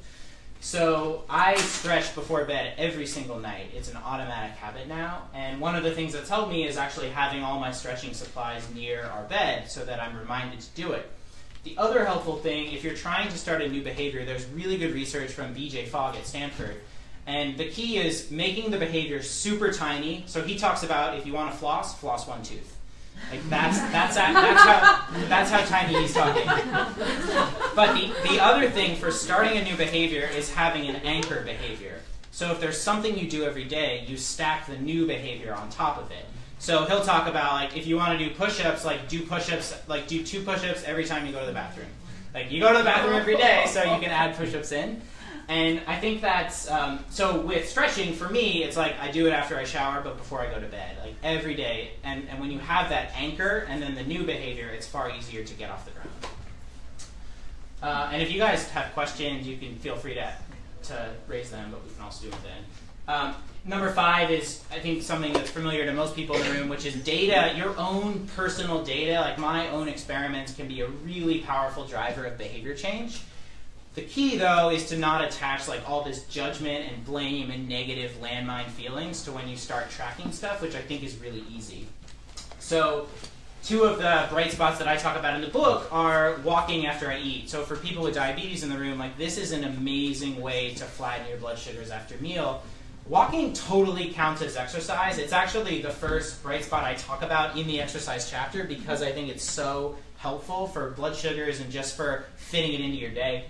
So I stretch before bed every single night. It's an automatic habit now. And one of the things that's helped me is actually having all my stretching supplies near our bed so that I'm reminded to do it. The other helpful thing, if you're trying to start a new behavior, there's really good research from B.J. Fogg at Stanford. And the key is making the behavior super tiny. So he talks about if you want to floss one tooth. Like that's how tiny he's talking. But the other thing for starting a new behavior is having an anchor behavior. So if there's something you do every day, you stack the new behavior on top of it. So he'll talk about like if you want to do push-ups, like do 2 push-ups every time you go to the bathroom. Like you go to the bathroom every day, so you can add push-ups in. And I think that's, so with stretching, for me, it's like I do it after I shower, but before I go to bed, like every day. And when you have that anchor and then the new behavior, it's far easier to get off the ground. And if you guys have questions, you can feel free to raise them, but we can also do it then. Number 5 is, I think, something that's familiar to most people in the room, which is data. Your own personal data, like my own experiments, can be a really powerful driver of behavior change. The key, though, is to not attach like all this judgment and blame and negative landmine feelings to when you start tracking stuff, which I think is really easy. So 2 of the bright spots that I talk about in the book are walking after I eat. So for people with diabetes in the room, like this is an amazing way to flatten your blood sugars after meal. Walking totally counts as exercise. It's actually the first bright spot I talk about in the exercise chapter because I think it's so helpful for blood sugars and just for fitting it into your day.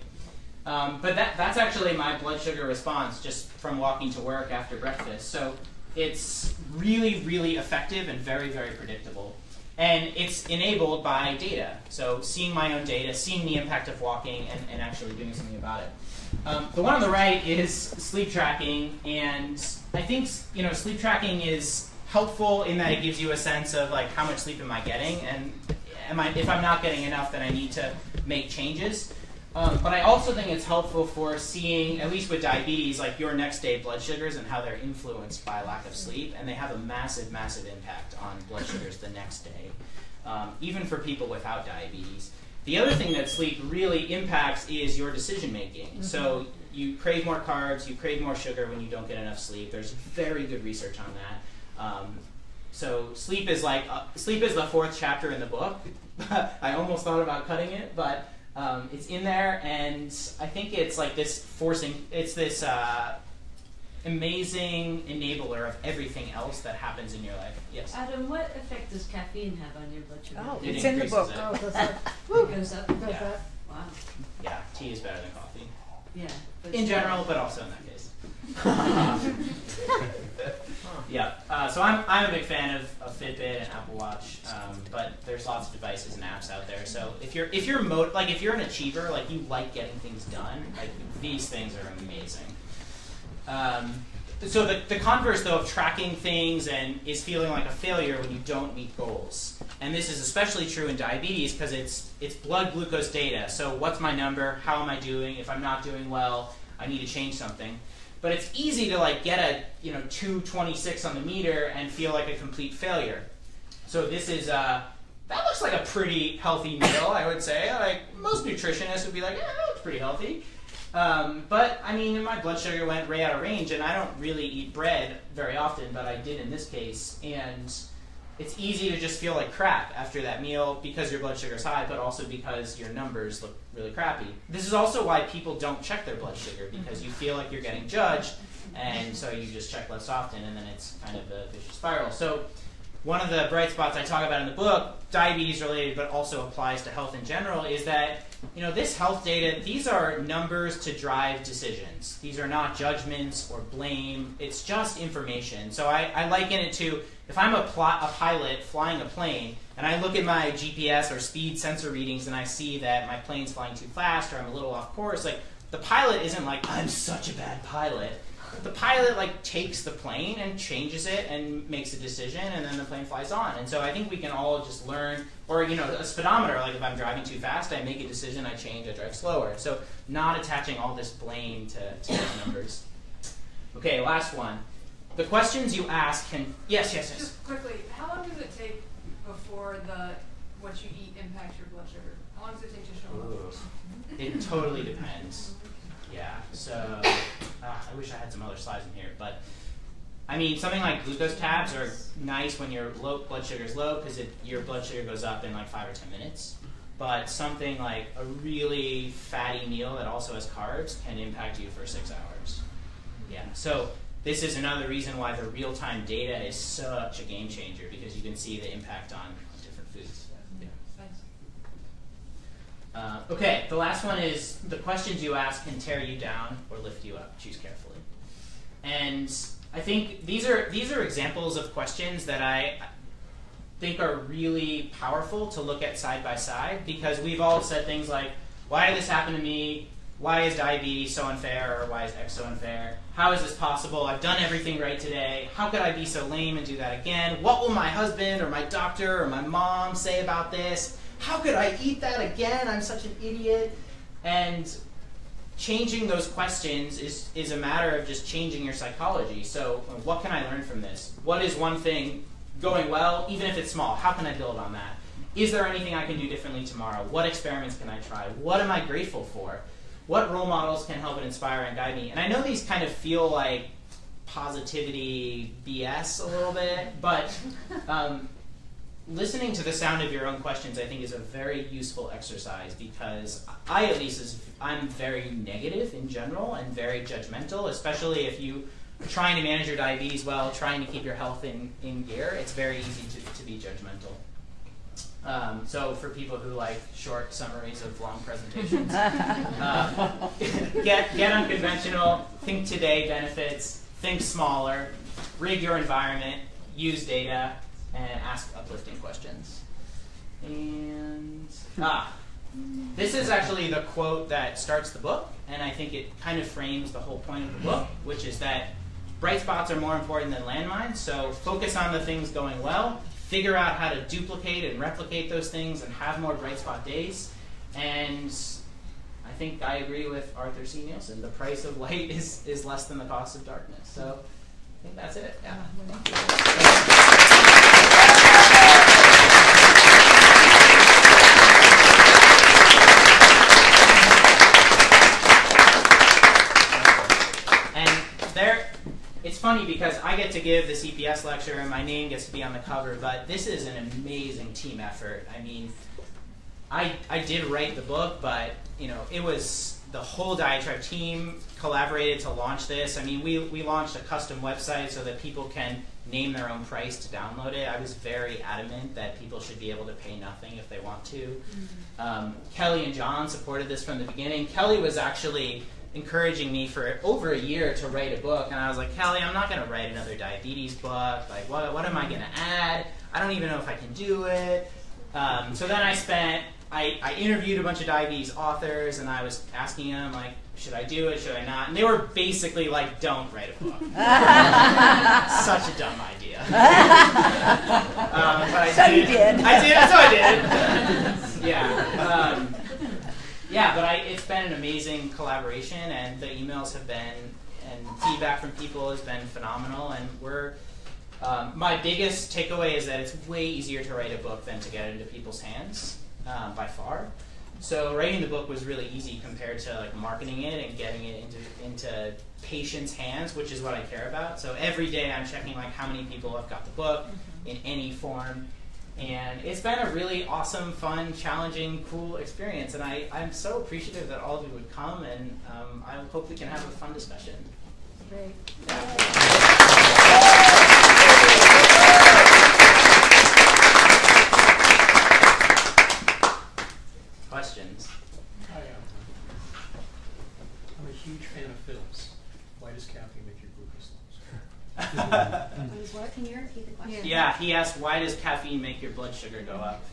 But that's actually my blood sugar response just from walking to work after breakfast. So it's really, really effective and very, very predictable. And it's enabled by data. So seeing my own data, seeing the impact of walking, and actually doing something about it. The one on the right is sleep tracking. And I think sleep tracking is helpful in that it gives you a sense of like how much sleep am I getting. if I'm not getting enough, then I need to make changes. But I also think it's helpful for seeing, at least with diabetes, like your next day blood sugars and how they're influenced by lack of sleep, and they have a massive, massive impact on blood sugars the next day, even for people without diabetes. The other thing that sleep really impacts is your decision making. So you crave more carbs, you crave more sugar when you don't get enough sleep. There's very good research on that. So sleep is the fourth chapter in the book. I almost thought about cutting it, but it's in there, and I think it's like this amazing enabler of everything else that happens in your life. Yes? Adam, what effect does caffeine have on your blood sugar? Oh, It it's in the book. increases it. Oh, it goes up. It goes up. Yeah. Wow. Yeah, tea is better than coffee. Yeah. But In still- general, but also in that case. Yeah, so I'm a big fan of Fitbit and Apple Watch, but there's lots of devices and apps out there. So if you're an achiever, like you like getting things done, like these things are amazing. So the converse though of tracking things and is feeling like a failure when you don't meet goals, and this is especially true in diabetes because it's blood glucose data. So what's my number? How am I doing? If I'm not doing well, I need to change something. But it's easy to like get a 226 on the meter and feel like a complete failure. So this is that looks like a pretty healthy meal, I would say. Like most nutritionists would be like, yeah, that looks pretty healthy. But I mean, my blood sugar went way out of range, and I don't really eat bread very often, but I did in this case. And it's easy to just feel like crap after that meal because your blood sugar's high, but also because your numbers look really crappy. This is also why people don't check their blood sugar, because you feel like you're getting judged, and so you just check less often, and then it's kind of a vicious spiral. So one of the bright spots I talk about in the book, diabetes related, but also applies to health in general, is that this health data, these are numbers to drive decisions. These are not judgments or blame. It's just information. So I liken it to if I'm a pilot flying a plane and I look at my GPS or speed sensor readings and I see that my plane's flying too fast or I'm a little off course, like the pilot isn't like, I'm such a bad pilot. The pilot like takes the plane and changes it and makes a decision, and then the plane flies on. And so I think we can all just learn, or a speedometer, like if I'm driving too fast, I make a decision, I change, I drive slower. So not attaching all this blame to the numbers. Okay, last one. The questions you ask can, yes. Just quickly, how long does it take before what you eat impacts your blood sugar? How long does it take to show up? It totally depends. Yeah, so I wish I had some other slides in here, but I mean, something like glucose tabs are nice when your blood sugar is low because your blood sugar goes up in like 5 or 10 minutes. But something like a really fatty meal that also has carbs can impact you for 6 hours. Yeah, so this is another reason why the real-time data is such a game changer, because you can see the impact on different foods. Yeah. Okay, the last one is the questions you ask can tear you down or lift you up. Choose carefully. And I think these are examples of questions that I think are really powerful to look at side by side, because we've all said things like, why did this happen to me? Why is diabetes so unfair? Or why is X so unfair? How is this possible? I've done everything right today. How could I be so lame and do that again? What will my husband or my doctor or my mom say about this? How could I eat that again? I'm such an idiot. And changing those questions is a matter of just changing your psychology. So what can I learn from this? What is one thing going well, even if it's small? How can I build on that? Is there anything I can do differently tomorrow? What experiments can I try? What am I grateful for? What role models can help and inspire and guide me? And I know these kind of feel like positivity BS a little bit, but listening to the sound of your own questions, I think, is a very useful exercise, because I'm very negative in general and very judgmental, especially if you are trying to manage your diabetes well, trying to keep your health in gear. It's very easy to be judgmental. So for people who like short summaries of long presentations, get unconventional, think today benefits, think smaller, rig your environment, use data, and ask uplifting questions. And this is actually the quote that starts the book, and I think it kind of frames the whole point of the book, which is that bright spots are more important than landmines, so focus on the things going well, figure out how to duplicate and replicate those things and have more bright spot days. And I think I agree with Arthur C. Nielsen. The price of light is less than the cost of darkness. So I think that's it. Yeah. Thank you. It's funny because I get to give the CPS lecture and my name gets to be on the cover, but this is an amazing team effort. I mean, I did write the book, but it was the whole Diatribe team collaborated to launch this. I mean, we launched a custom website so that people can name their own price to download it. I was very adamant that people should be able to pay nothing if they want to. Kelly and John supported this from the beginning. Kelly was actually encouraging me for over a year to write a book, and I was like, Kelly, I'm not going to write another diabetes book. Like, what am I going to add? I don't even know if I can do it. So then I interviewed a bunch of diabetes authors, and I was asking them, like, should I do it, should I not? And they were basically like, don't write a book. Such a dumb idea. But You did. I did, so I did. Yeah. Yeah, but it's been an amazing collaboration, and the emails have been, and feedback from people has been phenomenal, and my biggest takeaway is that it's way easier to write a book than to get it into people's hands, by far. So writing the book was really easy compared to like marketing it and getting it into patients' hands, which is what I care about. So every day I'm checking like how many people have got the book in any form. And it's been a really awesome, fun, challenging, cool experience. And I'm so appreciative that all of you would come, and I hope we can have a fun discussion. Great. Questions? Hi, I'm a huge fan of films. Why does caffeine make your glucose levels? What? Can you repeat the question? Yeah, he asked, why does caffeine make your blood sugar go up?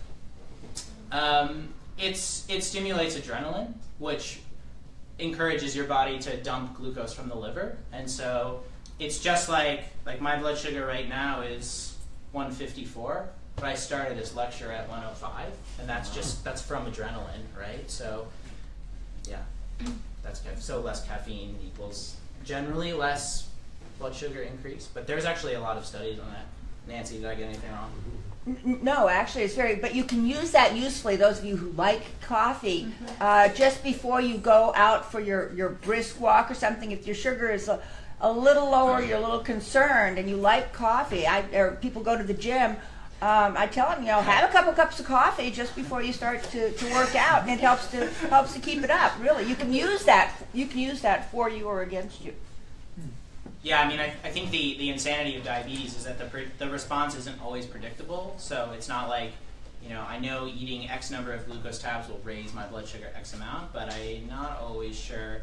It stimulates adrenaline, which encourages your body to dump glucose from the liver. And so it's just like my blood sugar right now is 154, but I started this lecture at 105, and that's from adrenaline, right? So yeah, so less caffeine equals generally less blood sugar increase, but there's actually a lot of studies on that. Nancy, did I get anything wrong? No, actually, it's but you can use that usefully, those of you who like coffee, just before you go out for your brisk walk or something. If your sugar is a little lower, you're a little concerned, and you like coffee, or people go to the gym, I tell them, have a couple cups of coffee just before you start to work out, and it helps to keep it up, really. You can use that for you or against you. Yeah, I mean, I think the insanity of diabetes is that the response isn't always predictable. So it's not like, I know eating X number of glucose tabs will raise my blood sugar X amount, but I'm not always sure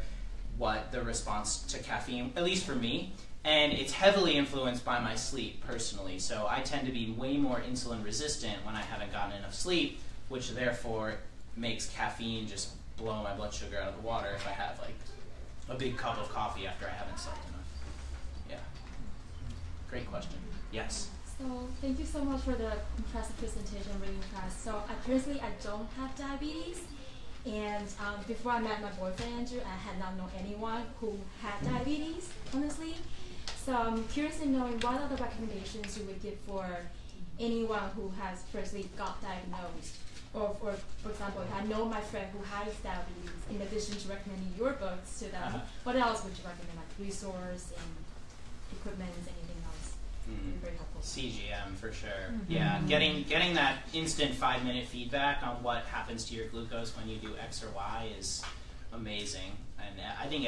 what the response to caffeine, at least for me. And it's heavily influenced by my sleep, personally. So I tend to be way more insulin resistant when I haven't gotten enough sleep, which therefore makes caffeine just blow my blood sugar out of the water if I have like a big cup of coffee after I haven't slept enough. Yeah. Great question. Yes. So thank you so much for the impressive presentation, really impressed. So personally, I don't have diabetes, and before I met my boyfriend Andrew, I had not known anyone who had diabetes, honestly. So I'm curious in knowing what are the recommendations you would give for anyone who has firstly got diagnosed, or for example, if I know my friend who has diabetes, in addition to recommending your books to them, what else would you recommend, like resource and equipment, anything else? Very helpful. CGM for sure. Yeah, getting that instant 5-minute feedback on what happens to your glucose when you do X or Y is amazing. And I think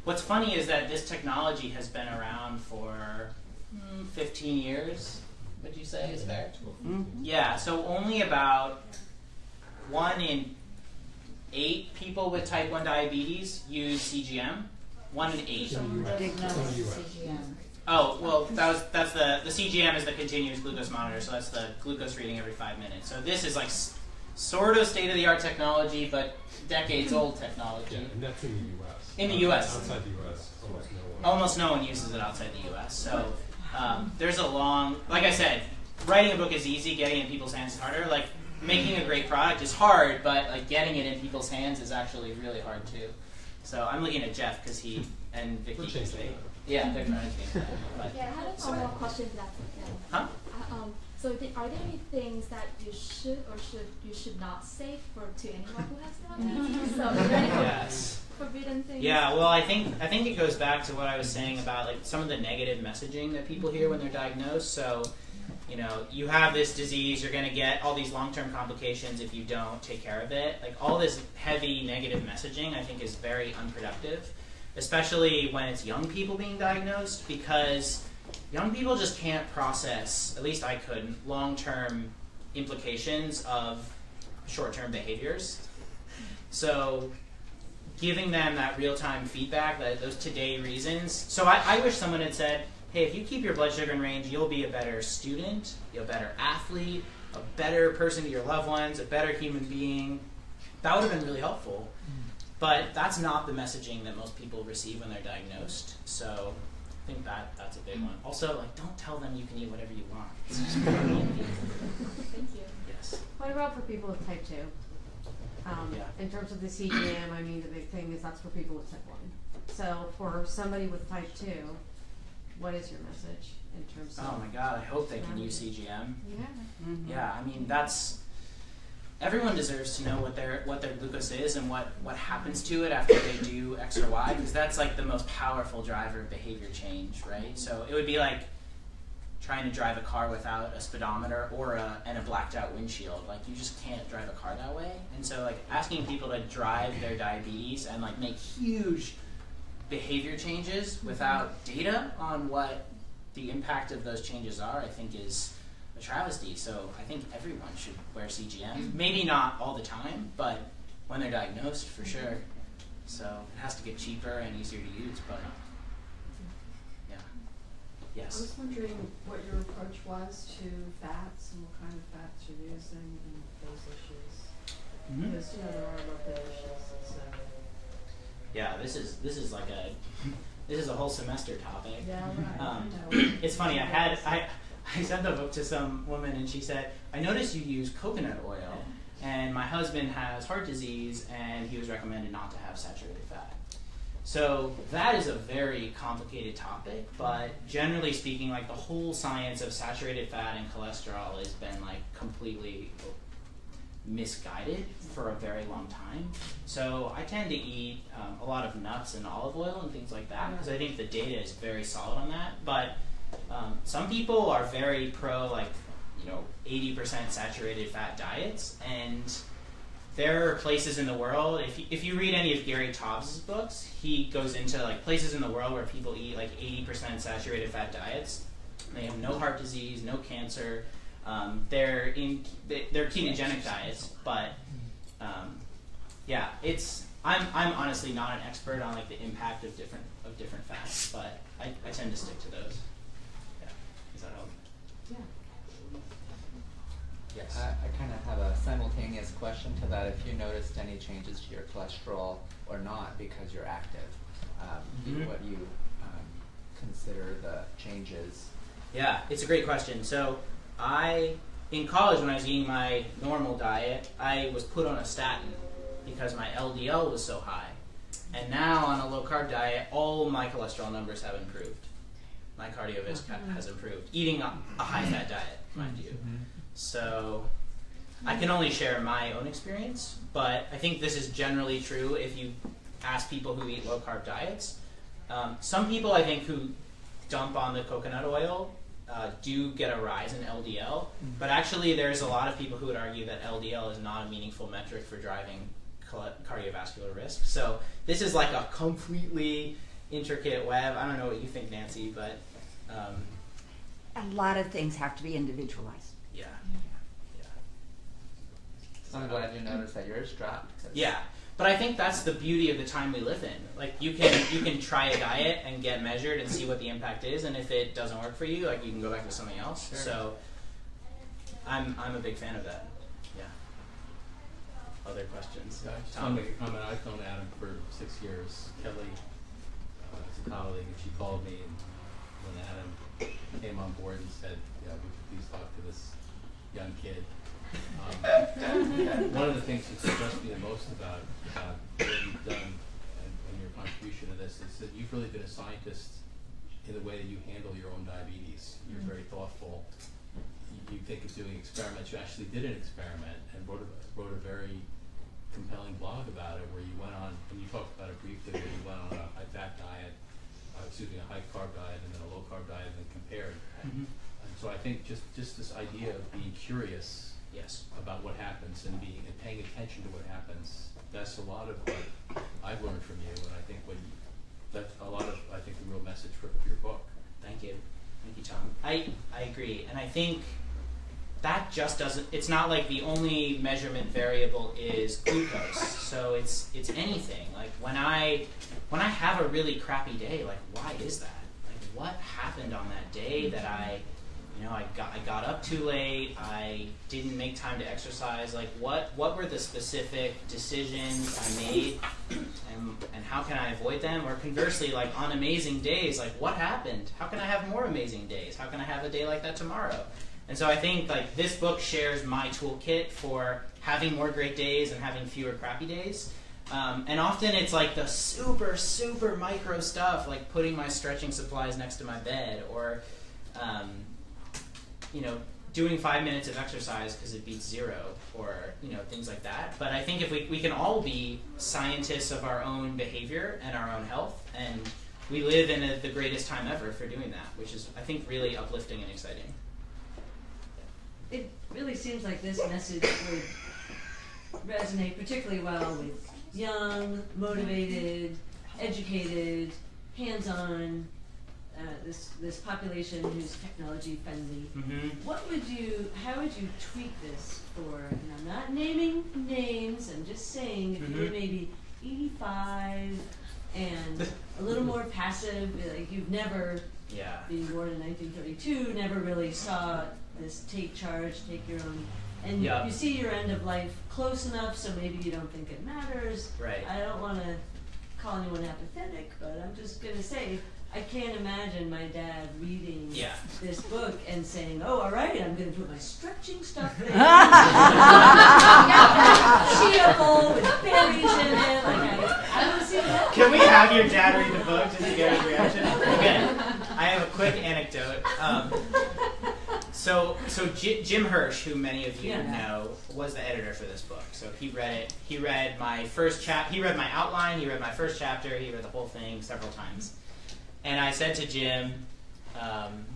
what's funny is that this technology has been around for 15 years. Would you say is fair? Yeah. So only about 1 in 8 people with type 1 diabetes use CGM. 1 in 8. Oh, well, that's the CGM is the continuous glucose monitor, so that's the glucose reading every 5 minutes. So this is like sort of state-of-the-art technology, but decades-old technology. Yeah, and that's in the U.S. In the U.S. Outside the U.S., almost no one. Almost no one uses it outside the U.S. So there's a long, like I said, writing a book is easy, getting it in people's hands is harder. Like making a great product is hard, but like getting it in people's hands is actually really hard too. So I'm looking at Jeff because he and Vicky. Yeah, they're trying to change that. But Yeah, I have one more question if that's okay. Huh? So are there any things that you should or you should not say to anyone who has diabetes? So are there any Yes. forbidden things? Yeah, well, I think it goes back to what I was saying about like some of the negative messaging that people hear when they're diagnosed. So, you know, you have this disease, you're going to get all these long-term complications if you don't take care of it. Like all this heavy negative messaging, I think, is very unproductive, especially when it's young people being diagnosed, because young people just can't process, at least I couldn't, long-term implications of short-term behaviors. So giving them that real-time feedback, those today reasons. So I wish someone had said, hey, if you keep your blood sugar in range, you'll be a better student, you'll be a better athlete, a better person to your loved ones, a better human being. That would have been really helpful. But that's not the messaging that most people receive when they're diagnosed. So I think that's a big one. Also, like, don't tell them you can eat whatever you want. Thank you. Yes. What about for people with type 2? Yeah. In terms of the CGM, I mean, the big thing is that's for people with type 1. So for somebody with type 2, what is your message in terms of... Oh my God, I hope they can use CGM. Yeah. Mm-hmm. Yeah, I mean, everyone deserves to know what their glucose is and what happens to it after they do X or Y, because that's like the most powerful driver of behavior change, right? So it would be like trying to drive a car without a speedometer and a blacked out windshield. Like you just can't drive a car that way. And so like asking people to drive their diabetes and like make huge behavior changes without data on what the impact of those changes are, I think is a travesty. So I think everyone should wear CGM. Maybe not all the time, but when they're diagnosed, for sure. So it has to get cheaper and easier to use, but yeah. Yes? I was wondering what your approach was to fats and what kind of fats you're using and those issues. Mm-hmm. Because, you know, there are local issues and so. Yeah, this is like a whole semester topic. Yeah, right. It's funny. I sent the book to some woman and she said, I noticed you use coconut oil, and my husband has heart disease and he was recommended not to have saturated fat. So that is a very complicated topic, but generally speaking, like the whole science of saturated fat and cholesterol has been like completely misguided for a very long time. So I tend to eat a lot of nuts and olive oil and things like that because I think the data is very solid on that. But some people are very pro, like, 80% saturated fat diets, and there are places in the world, if you read any of Gary Taubes' books, he goes into like places in the world where people eat like 80% saturated fat diets. They have no heart disease, no cancer. They're ketogenic diets, but yeah, I'm honestly not an expert on like the impact of different fats, but I tend to stick to those. Yeah, does that help? Yeah. Yes. I kind of have a simultaneous question to that. If you noticed any changes to your cholesterol or not because you're active, what you consider the changes? Yeah, it's a great question. So in college, when I was eating my normal diet, I was put on a statin because my LDL was so high. And now on a low-carb diet, all my cholesterol numbers have improved. My cardiovascular has improved. Eating a high-fat diet, mind you. So I can only share my own experience, but I think this is generally true if you ask people who eat low-carb diets. Some people, I think, who dump on the coconut oil do get a rise in LDL, but actually there's a lot of people who would argue that LDL is not a meaningful metric for driving cardiovascular risk. So this is like a completely intricate web. I don't know what you think, Nancy, but a lot of things have to be individualized. Yeah. So I'm glad you noticed that yours dropped. Yeah, but I think that's the beauty of the time we live in. Like you can try a diet and get measured and see what the impact is, and if it doesn't work for you, like you can go back to something else. Sure. So I'm a big fan of that. Yeah. Other questions? Tom? I've known Adam for 6 years. Kelly is a colleague, and she called me when Adam came on board and said, would you please talk to this young kid. One of the things that's impressed me the most about what you've done and your contribution to this is that you've really been a scientist in the way that you handle your own diabetes. You're very thoughtful. You think of doing experiments. You actually did an experiment and wrote a very compelling blog about it, where you went on, and you talked about it briefly, where you went on a high-fat diet, a high-carb diet, and then a low-carb diet, and then compared. And so I think just this idea of being curious about what happens and paying attention to what happens, that's a lot of what I've learned from you, and I think that's a lot of, I think, the real message for your book. Thank you, Tom. I agree, and I think that just doesn't. It's not like the only measurement variable is glucose. So it's anything. Like when I have a really crappy day, like why is that? Like what happened on that day that I got up too late, I didn't make time to exercise, like what were the specific decisions I made, and how can I avoid them? Or conversely, like on amazing days, like what happened? How can I have more amazing days? How can I have a day like that tomorrow? And so I think like this book shares my toolkit for having more great days and having fewer crappy days. And often it's like the super, super micro stuff, like putting my stretching supplies next to my bed, or doing 5 minutes of exercise because it beats 0, or things like that. But I think if we can all be scientists of our own behavior and our own health, and we live in the greatest time ever for doing that, which is, I think, really uplifting and exciting. It really seems like this message would resonate particularly well with young, motivated, educated, hands-on, this population who's technology friendly. How would you tweak this for, and I'm not naming names, I'm just saying if you were maybe 85 and a little more passive, like you've never, being born in 1932, never really saw this take charge, take your own, and you see your end of life close enough so maybe you don't think it matters. Right. I don't want to call anyone apathetic, but I'm just going to say, I can't imagine my dad reading this book and saying, "Oh, all right, I'm going to put my stretching stuff in, chia bowl with berries in it." Like I don't see that. Can we have your dad read the book just to get his reaction? Okay, I have a quick anecdote. So Jim Hirsch, who many of you know, was the editor for this book. So he read it. He read my first he read my outline. He read my first chapter. He read the whole thing several times. And I said to Jim,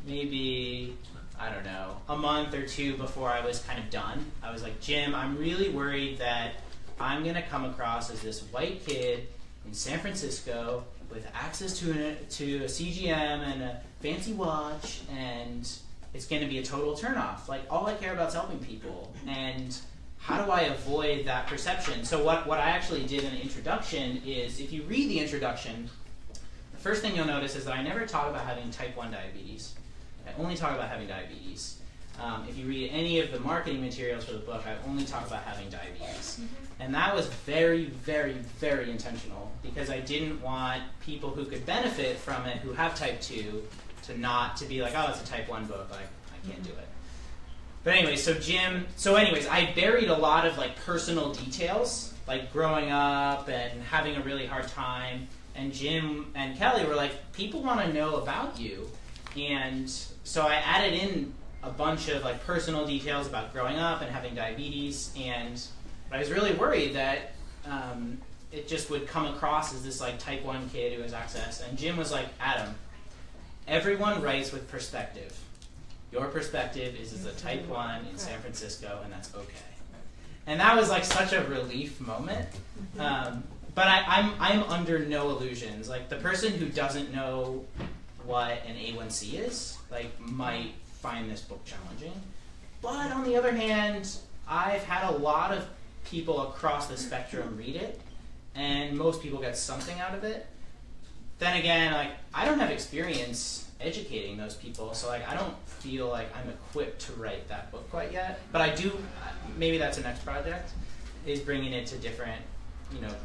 maybe, I don't know, a month or two before I was kind of done, I was like, Jim, I'm really worried that I'm going to come across as this white kid in San Francisco with access to a CGM and a fancy watch, and it's going to be a total turnoff. Like, all I care about is helping people. And how do I avoid that perception? So what I actually did in the introduction is, if you read the introduction, first thing you'll notice is that I never talk about having type 1 diabetes. I only talk about having diabetes. If you read any of the marketing materials for the book, I only talk about having diabetes. And that was very, very, very intentional, because I didn't want people who could benefit from it, who have type 2, to be like, oh, it's a type 1 book, like, I can't do it. But anyway, I buried a lot of like personal details, like growing up and having a really hard time. And Jim and Kelly were like, people want to know about you. And so I added in a bunch of like personal details about growing up and having diabetes. But I was really worried that it just would come across as this like type 1 kid who has access. And Jim was like, Adam, everyone writes with perspective. Your perspective is as a type 1 in San Francisco, and that's okay. And that was like such a relief moment. But I'm under no illusions. Like, the person who doesn't know what an A1C is, like, might find this book challenging. But on the other hand, I've had a lot of people across the spectrum read it, and most people get something out of it. Then again, like, I don't have experience educating those people, so like I don't feel like I'm equipped to write that book quite yet. But I do. Maybe that's the next project, is bringing it to different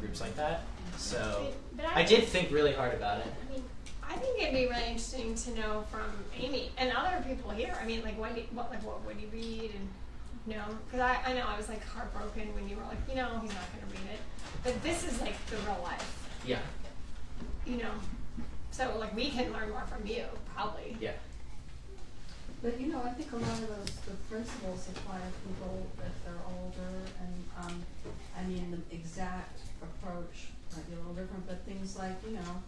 groups like that. So I did think really hard about it. I mean, I think it'd be really interesting to know from Amy and other people here. I mean, like, what would you read? And, you know, because I know I was, like, heartbroken when you were like, you know, he's not going to read it. But this is, like, the real life. Yeah. You know? So, like, we can learn more from you, probably. Yeah. But, you know, I think a lot of the principles apply to people if they're older, and, I mean, the exact approach might be a little different, but things like, you know,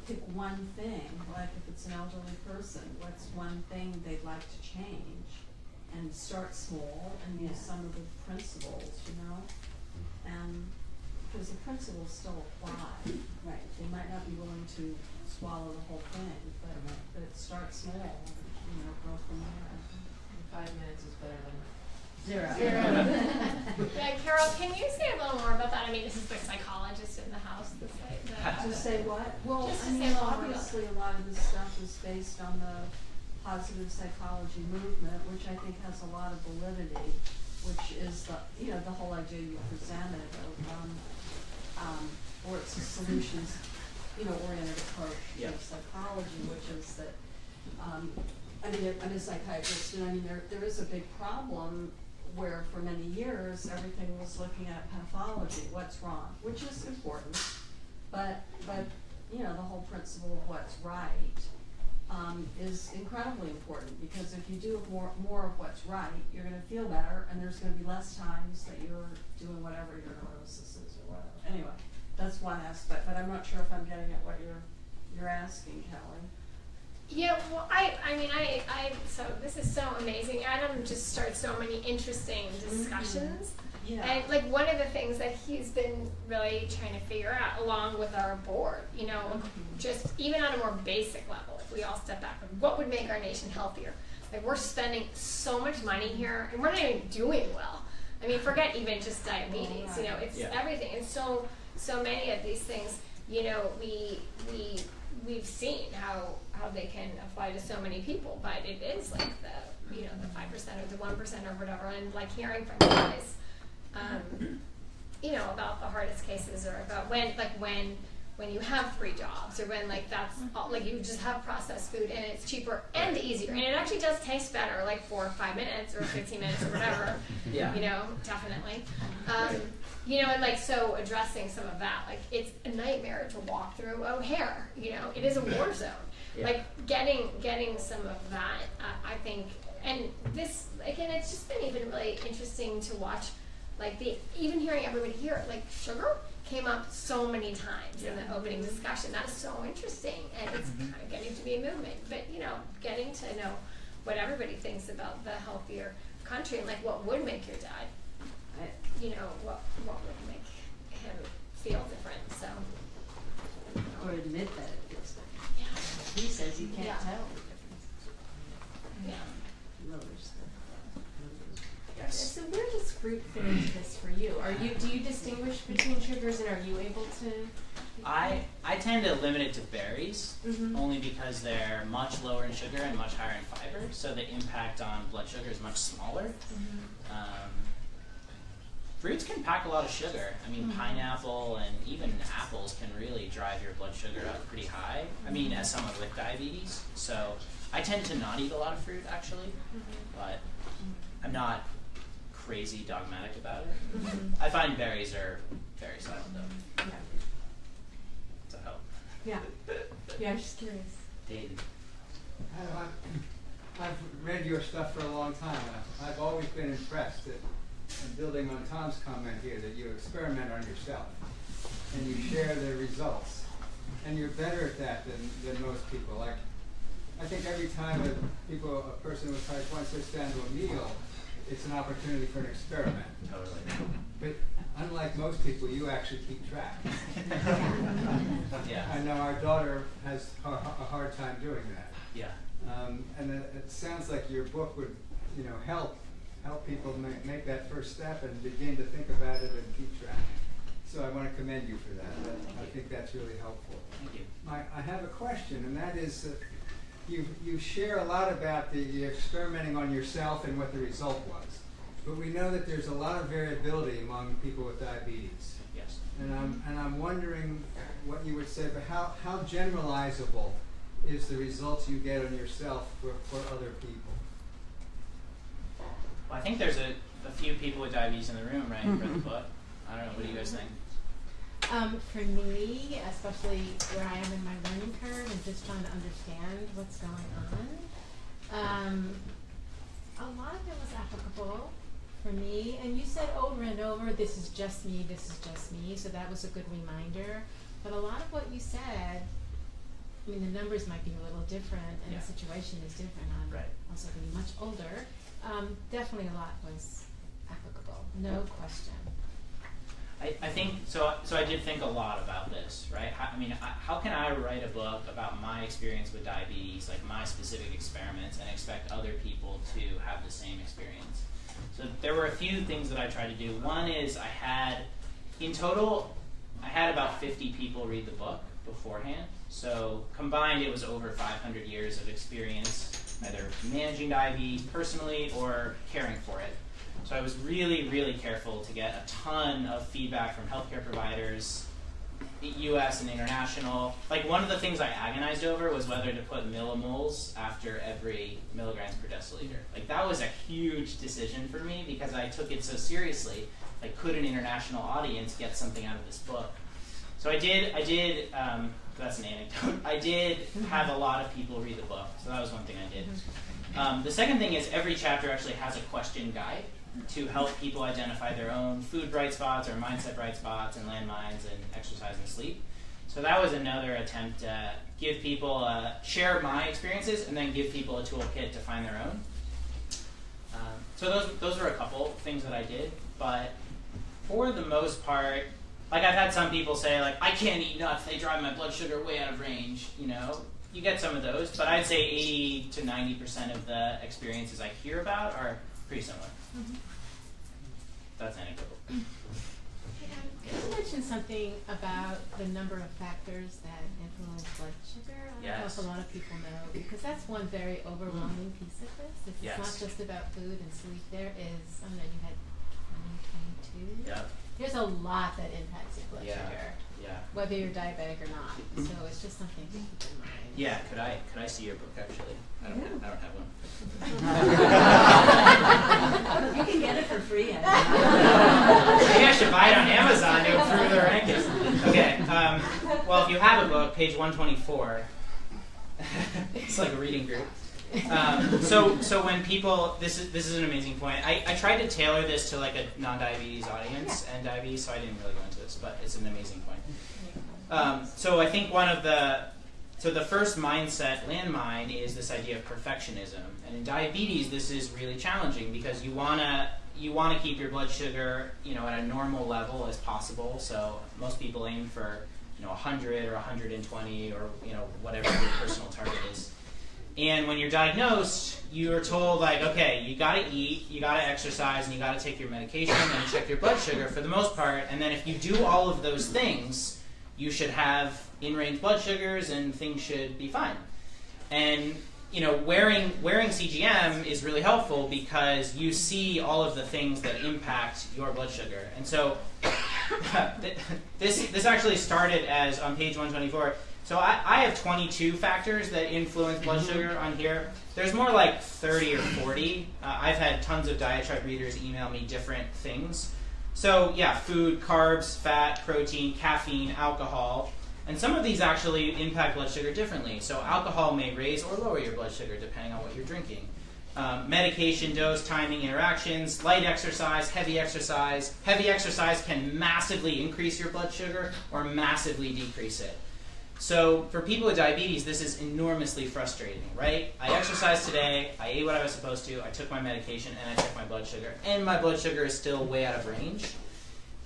pick one thing, like if it's an elderly person, what's one thing they'd like to change? And start small and use some of the principles, you know? And, because the principles still apply. Right. They might not be willing to swallow the whole thing, but start small and, you know, go from there. 5 minutes is better than 0. Yeah, Carol, can you say a little more about that? I mean, this is the psychologist in the house. To say what? Well, just I to mean, say a little obviously a lot of this stuff is based on the positive psychology movement, which I think has a lot of validity, which is the, you know, the whole idea you presented of, or it's a solutions, you know, oriented approach to psychology, which is that, I mean, I'm a psychiatrist, and I mean, there is a big problem where for many years everything was looking at pathology, what's wrong, which is important, but you know, the whole principle of what's right is incredibly important, because if you do more of what's right, you're going to feel better, and there's going to be less times that you're doing whatever your neurosis is or whatever. Anyway, that's one aspect, but I'm not sure if I'm getting at what you're asking, Kelly. Yeah, well, I mean, so this is so amazing. Adam just starts so many interesting discussions. Yeah. And, like, one of the things that he's been really trying to figure out, along with our board, you know, just even on a more basic level, if we all step back, what would make our nation healthier? Like, we're spending so much money here, and we're not even doing well. I mean, forget even just diabetes, you know, it's everything. And so many of these things, you know, we've seen how they can apply to so many people, but it is like the, you know, the 5% or the 1% or whatever, and like hearing from you guys, you know, about the hardest cases, or about when you have 3 jobs, or when like that's all, like you just have processed food and it's cheaper and easier, and it actually does taste better, like for 5 minutes or 15 minutes or whatever. Yeah. You know, definitely. You know, and like, so addressing some of that, like, it's a nightmare to walk through O'Hare, you know, it is a war zone. Yeah. Like, getting some of that, I think, and this, again, it's just been even really interesting to watch, like, even hearing everybody here, like, sugar came up so many times in the opening discussion. That is so interesting, and it's kind of getting to be a movement, but, you know, getting to know what everybody thinks about the healthier country, and, like, what would make your dad, you know, what would make him feel different, so. Or admit that it feels different. Yeah. He says he can't tell the difference. Yeah. Lowers Yes. So where does fruit fit into this for you? Do you distinguish between sugars, and are you able to? I tend to limit it to berries, only because they're much lower in sugar and much higher in fiber, so the impact on blood sugar is much smaller. Fruits can pack a lot of sugar. I mean, pineapple and even apples can really drive your blood sugar up pretty high. I mean, as someone with diabetes. So I tend to not eat a lot of fruit, actually, but I'm not crazy dogmatic about it. I find berries are very solid, though. Yeah. So help. Yeah. Yeah, I'm just curious. David. I've read your stuff for a long time. I've always been impressed that, and building on Tom's comment here, that you experiment on yourself and you share the results, and you're better at that than most people. Like, I think every time a person with type 1 sits down to a meal, it's an opportunity for an experiment. Totally. But unlike most people, you actually keep track. Yeah. I know our daughter has a hard time doing that. Yeah. And it sounds like your book would, you know, help people make that first step and begin to think about it and keep track. So I want to commend you for that. I think that's really helpful. Thank you. I have a question, and that is, you share a lot about the experimenting on yourself and what the result was. But we know that there's a lot of variability among people with diabetes. Yes. And I'm wondering what you would say, but how generalizable is the results you get on yourself for other people? Well, I think there's a few people with diabetes in the room, right? Who read the book. I don't know. What do you guys think? For me, especially where I am in my learning curve and just trying to understand what's going on, a lot of it was applicable for me. And you said over and over, this is just me, so that was a good reminder. But a lot of what you said, I mean, the numbers might be a little different, and the situation is different. I'm also being much older. Definitely a lot was applicable, no question. I think so. I did think a lot about this, right? How can I write a book about my experience with diabetes, like my specific experiments, and expect other people to have the same experience? So there were a few things that I tried to do. One is in total, I had about 50 people read the book beforehand. So combined, it was over 500 years of experience, either managing diabetes personally or caring for it. So I was really, really careful to get a ton of feedback from healthcare providers, US and international. Like, one of the things I agonized over was whether to put millimoles after every milligrams per deciliter. Like, that was a huge decision for me because I took it so seriously. Like, could an international audience get something out of this book? So I did, that's an anecdote, I did have a lot of people read the book. So that was one thing I did. The second thing is every chapter actually has a question guide to help people identify their own food bright spots or mindset bright spots and landmines and exercise and sleep. So that was another attempt to give people, share my experiences and then give people a toolkit to find their own. So those are a couple things that I did, but for the most part, like, I've had some people say, like, I can't eat nuts, they drive my blood sugar way out of range, you know. You get some of those, but I'd say 80 to 90% of the experiences I hear about are pretty similar. That's anecdotal. Can you mention something about the number of factors that influence blood sugar? I don't know if a lot of people know, because that's one very overwhelming piece of this. It's not just about food and sleep. There is, I don't know, you had 20, 22? Yeah. There's a lot that impacts your blood sugar, whether you're diabetic or not. So it's just something to keep in mind. Yeah, could I see your book actually? I don't have one. You can get it for free. Maybe I should buy it on Amazon to improve the rankings. Okay. Well, if you have a book, page 124. It's like a reading group. So when people, this is an amazing point. I tried to tailor this to like a non-diabetes audience and diabetes, so I didn't really go into this, but it's an amazing point. So I think the first mindset landmine is this idea of perfectionism, and in diabetes this is really challenging because you wanna keep your blood sugar, you know, at a normal level as possible. So most people aim for, you know, 100 or 120 or, you know, whatever your personal target is. And when you're diagnosed, you're told, like, okay, you gotta eat, you gotta exercise, and you gotta take your medication and check your blood sugar for the most part. And then if you do all of those things, you should have in-range blood sugars and things should be fine. And, you know, wearing CGM is really helpful because you see all of the things that impact your blood sugar. And so this actually started as on page 124. So I have 22 factors that influence blood sugar on here. There's more like 30 or 40. I've had tons of diatribe readers email me different things. So yeah, food, carbs, fat, protein, caffeine, alcohol. And some of these actually impact blood sugar differently. So alcohol may raise or lower your blood sugar depending on what you're drinking. Medication, dose, timing, interactions, light exercise, heavy exercise. Heavy exercise can massively increase your blood sugar or massively decrease it. So for people with diabetes, this is enormously frustrating, right? I exercised today, I ate what I was supposed to, I took my medication, and I checked my blood sugar. And my blood sugar is still way out of range.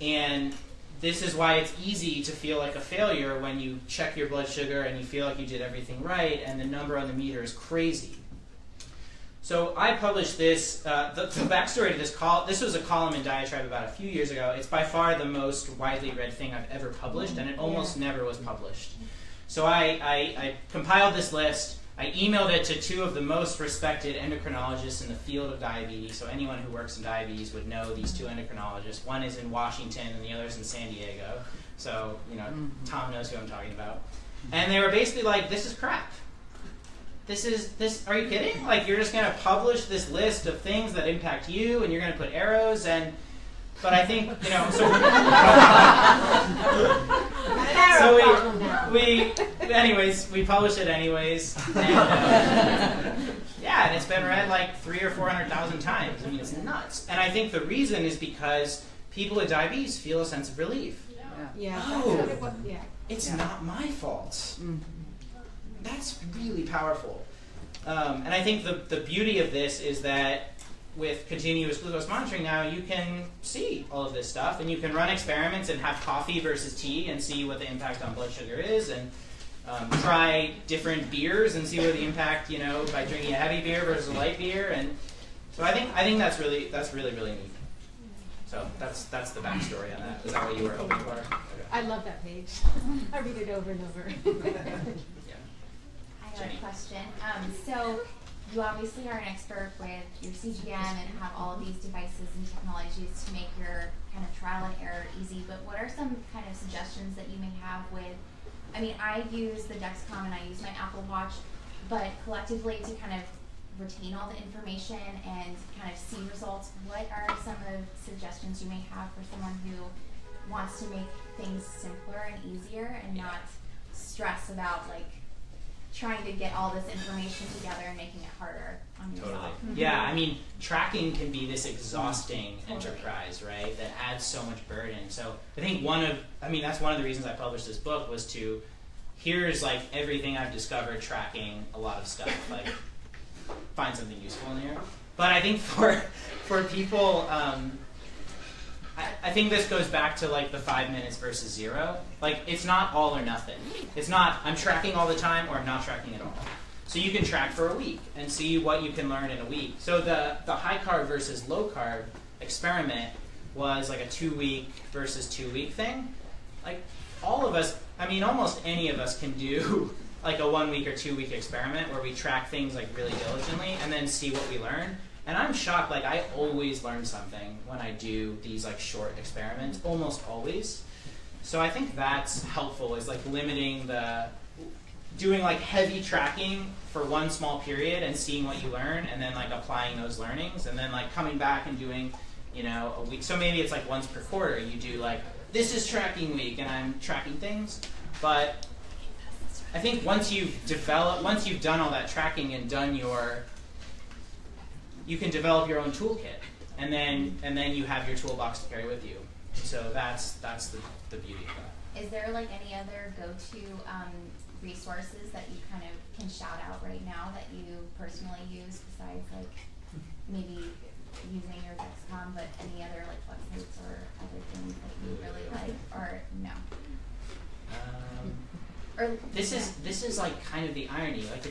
And this is why it's easy to feel like a failure when you check your blood sugar and you feel like you did everything right, and the number on the meter is crazy. So I published this, the backstory to this was a column in Diatribe about a few years ago. It's by far the most widely read thing I've ever published, and it almost never was published. So I compiled this list. I emailed it to two of the most respected endocrinologists in the field of diabetes. So anyone who works in diabetes would know these two endocrinologists. One is in Washington and the other is in San Diego. So, you know, Tom knows who I'm talking about. And they were basically like, this is crap. Are you kidding? Like, you're just going to publish this list of things that impact you, and you're going to put arrows, but I think, you know, we published it anyways. And, yeah, and it's been read like 300,000 or 400,000 times. I mean, it's nuts. And I think the reason is because people with diabetes feel a sense of relief. Yeah. Oh, it's not my fault. That's really powerful. And I think the beauty of this is that with continuous glucose monitoring now, you can see all of this stuff, and you can run experiments and have coffee versus tea and see what the impact on blood sugar is, and try different beers and see what the impact, you know, by drinking a heavy beer versus a light beer. And so I think that's really neat. So that's the backstory on that. Is that what you were hoping for? Okay. I love that page. I read it over and over. I have a question. So you obviously are an expert with your CGM and have all of these devices and technologies to make your kind of trial and error easy, but what are some kind of suggestions that you may have with, I mean, I use the Dexcom and I use my Apple Watch, but collectively to kind of retain all the information and kind of see results, what are some of the suggestions you may have for someone who wants to make things simpler and easier and not stress about like trying to get all this information together and making it harder on yourself? Totally. Yeah, I mean, tracking can be this exhausting enterprise, right? That adds so much burden. So I think that's one of the reasons I published this book was to, here's like everything I've discovered tracking a lot of stuff, like find something useful in here. But I think for people, I think this goes back to like the 5 minutes versus 0. Like, it's not all or nothing. It's not I'm tracking all the time or I'm not tracking at all. So you can track for a week and see what you can learn in a week. So the high carb versus low carb experiment was like a 2-week versus 2-week thing. Like all of us, I mean almost any of us can do like a 1-week or 2-week experiment where we track things like really diligently and then see what we learn. And I'm shocked, like I always learn something when I do these like short experiments, almost always. So I think that's helpful, is like doing like heavy tracking for one small period and seeing what you learn and then like applying those learnings and then like coming back and doing, you know, a week. So maybe it's like once per quarter you do like, this is tracking week and I'm tracking things. But I think once you've done all that tracking and you can develop your own toolkit, and then you have your toolbox to carry with you. So that's the beauty of that. Is there like any other go-to resources that you kind of can shout out right now that you personally use besides like maybe using your Dexcom, but any other like websites or other things that you really like, or no? This is like kind of the irony. Like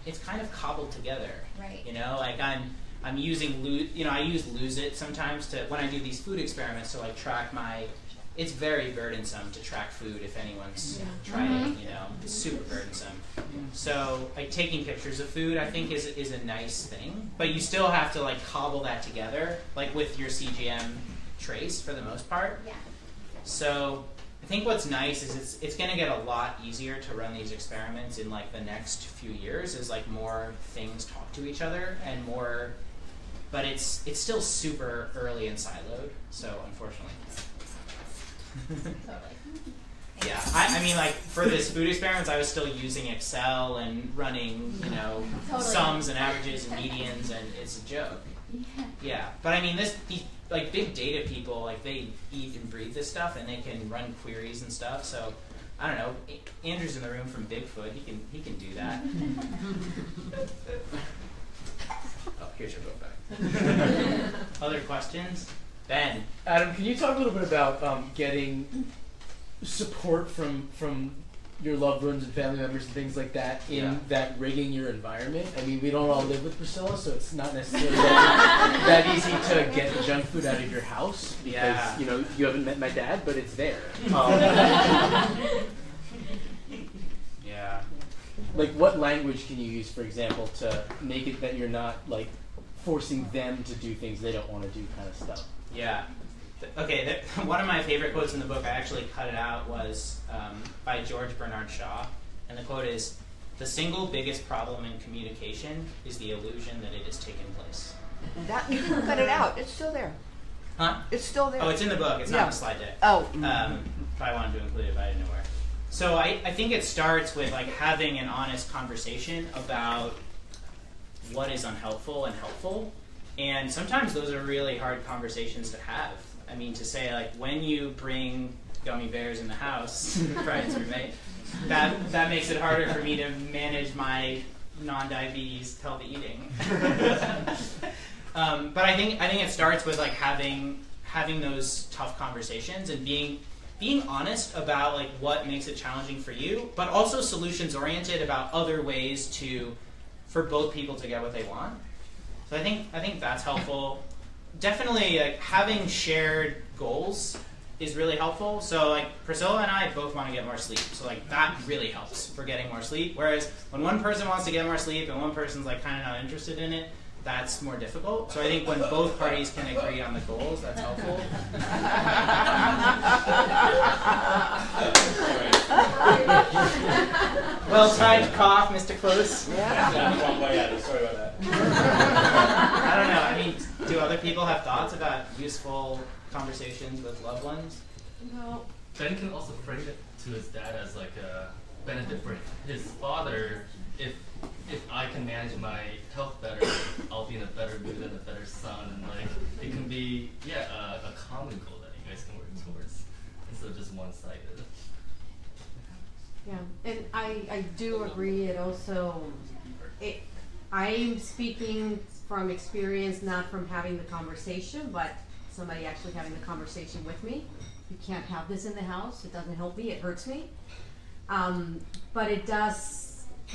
it's kind of cobbled together. Right. You know, like I'm using I use Lose It sometimes to when I do these food experiments to like track it's very burdensome to track food if anyone's tried it, you know. It's super burdensome. So like taking pictures of food I think is a nice thing. But you still have to like cobble that together, like with your CGM trace for the most part. Yeah. So I think what's nice is it's going to get a lot easier to run these experiments in like the next few years as like more things talk to each other and more, but it's still super early and siloed. So unfortunately. Totally. Yeah, I mean like for this food experiments I was still using Excel and running, you know, sums and averages and medians, and it's a joke. Yeah, but I mean these like big data people, like they eat and breathe this stuff and they can run queries and stuff. So I don't know. Andrew's in the room from Bigfoot. He can do that. Oh, here's your book back. Other questions? Ben. Adam, can you talk a little bit about getting support from your loved ones and family members and things like that in that rigging your environment? I mean, we don't all live with Priscilla, so it's not necessarily that easy to get the junk food out of your house because you know you haven't met my dad, but it's there. Yeah. like what language can you use, for example, to make it that you're not like forcing them to do things they don't want to do, kind of stuff? Yeah. Okay, one of my favorite quotes in the book, I actually cut it out, was by George Bernard Shaw. And the quote is, "The single biggest problem in communication is the illusion that it is taking place." That, you didn't cut it out. It's still there. Huh? It's still there. Oh, it's in the book. It's not in the slide deck. Oh. Probably wanted to include it, but I didn't know where. So I think it starts with like having an honest conversation about what is unhelpful and helpful. And sometimes those are really hard conversations to have. I mean, to say like, when you bring gummy bears in the house, Brian's roommate, that makes it harder for me to manage my non-diabetes healthy eating. But I think it starts with like having those tough conversations and being honest about like what makes it challenging for you, but also solutions oriented about other ways for both people to get what they want. So I think that's helpful. Definitely like having shared goals is really helpful. So like Priscilla and I both want to get more sleep. So like that really helps for getting more sleep. Whereas when one person wants to get more sleep and one person's like kind of not interested in it, that's more difficult. So I think when both parties can agree on the goals, that's helpful. Well-timed cough, Mr. Close. Yeah, sorry about that. I don't know. I mean, do other people have thoughts about useful conversations with loved ones? No. Ben can also frame it to his dad as like a benefit for his father. If I can manage my health better, I'll be in a better mood and a better son, and like it can be a common goal that you guys can work towards instead of just one-sided. Yeah, and I do agree. I'm speaking from experience, not from having the conversation, but somebody actually having the conversation with me. You can't have this in the house. It doesn't help me. It hurts me. But it does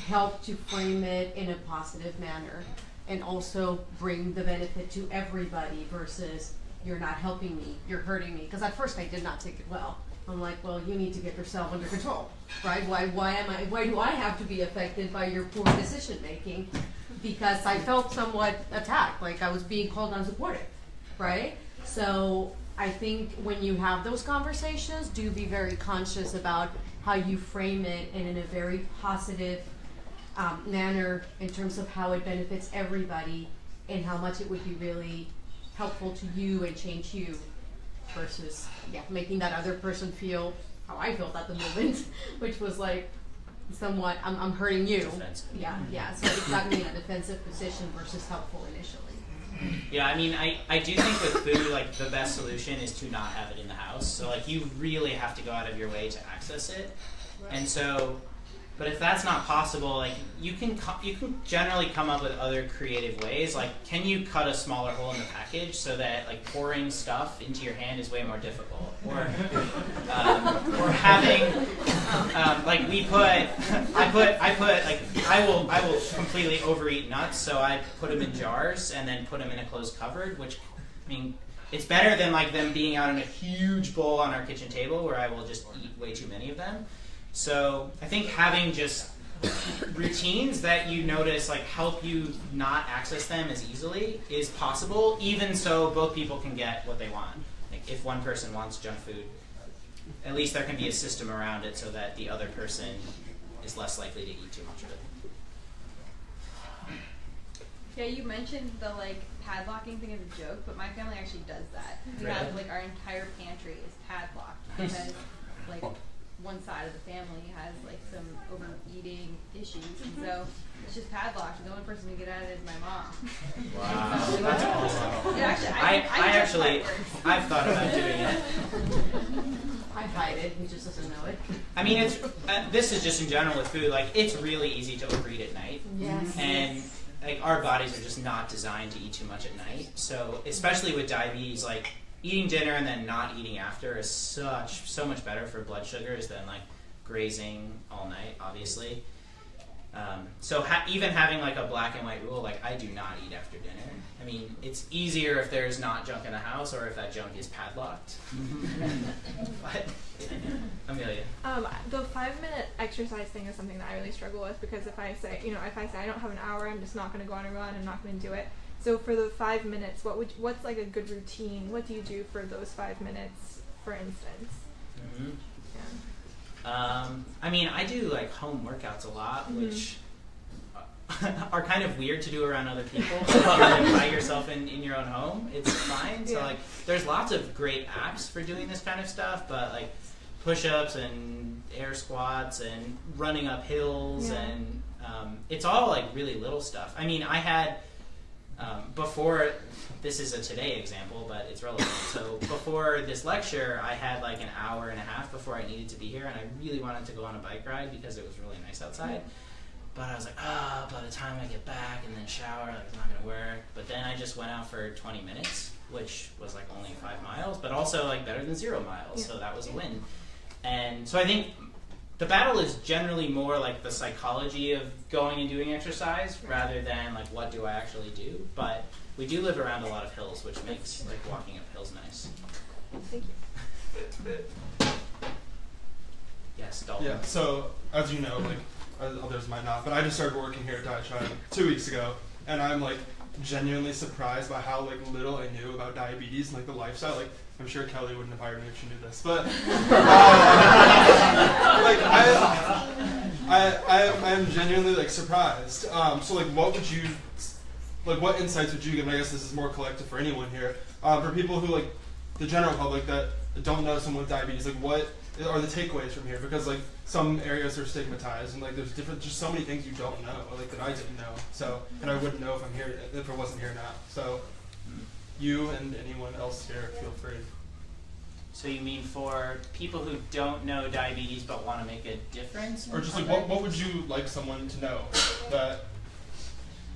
help to frame it in a positive manner and also bring the benefit to everybody versus you're not helping me, you're hurting me. Because at first I did not take it well. I'm like, well, you need to get yourself under control, right? Why do I have to be affected by your poor decision making? Because I felt somewhat attacked, like I was being called unsupportive, right? So I think when you have those conversations, do be very conscious about how you frame it and in a very positive manner in terms of how it benefits everybody and how much it would be really helpful to you and change you versus making that other person feel how I felt at the moment, which was like somewhat I'm hurting you. Defensive. So it got me in a defensive position versus helpful initially. Yeah, I mean, I do think with food, like the best solution is to not have it in the house. So like you really have to go out of your way to access it. And so, but if that's not possible, like you can generally come up with other creative ways. Like, can you cut a smaller hole in the package so that like pouring stuff into your hand is way more difficult? Or having like I will completely overeat nuts, so I put them in jars and then put them in a closed cupboard. Which, I mean, it's better than like them being out in a huge bowl on our kitchen table where I will just eat way too many of them. So I think having just routines that you notice like help you not access them as easily is possible, even so both people can get what they want. Like if one person wants junk food, at least there can be a system around it so that the other person is less likely to eat too much of it. Yeah, you mentioned the like padlocking thing as a joke, but my family actually does that. We Really? have like our entire pantry is padlocked because like one side of the family has like some overeating issues, and so it's just padlocked. And the only person who can get at it is my mom. Wow, So, that's awesome. Yeah, I've thought about doing it. I hide it. He just doesn't know it. I mean, it's this is just in general with food. Like, it's really easy to overeat at night. Yes. And like our bodies are just not designed to eat too much at night. So especially with diabetes, like eating dinner and then not eating after is so much better for blood sugars than like grazing all night, obviously. So even having like a black and white rule, like I do not eat after dinner. I mean, it's easier if there's not junk in the house or if that junk is padlocked. But, Amelia. The 5-minute exercise thing is something that I really struggle with, because if I say I don't have an hour, I'm just not going to go on a run. I'm not going to do it. So for the 5 minutes, what's like a good routine? What do you do for those 5 minutes, for instance? Mm-hmm. Yeah. I mean, I do like home workouts a lot, which are kind of weird to do around other people. Like, by yourself in your own home, it's fine. So like, there's lots of great apps for doing this kind of stuff, but like push-ups and air squats and running up hills and it's all like really little stuff. I mean, I had before, this is a today example, but it's relevant. So before this lecture, I had like an hour and a half before I needed to be here, and I really wanted to go on a bike ride because it was really nice outside. But I was like, by the time I get back and then shower, like, it's not going to work. But then I just went out for 20 minutes, which was like only 5 miles, but also like better than 0 miles. So that was a win. And so I think the battle is generally more like the psychology of going and doing exercise rather than like what do I actually do. But we do live around a lot of hills, which makes like walking up hills nice. Thank you. Yes, Dalton. Yeah, so as you know, like others might not, but I just started working here at Diet Tribe 2 weeks ago, and I'm like genuinely surprised by how like little I knew about diabetes and like the lifestyle. Like, I'm sure Kelly wouldn't have hired me if she knew this, but like I'm genuinely like surprised. So like, what insights would you give? And I guess this is more collective for anyone here, for people who like the general public that don't know someone with diabetes. Like, what are the takeaways from here? Because like some areas are stigmatized, and like there's just so many things you don't know, like that I didn't know. So, and I wouldn't know if I wasn't here now. So, you and anyone else here, feel free. So you mean for people who don't know diabetes but want to make a difference? Or just like, what would you like someone to know that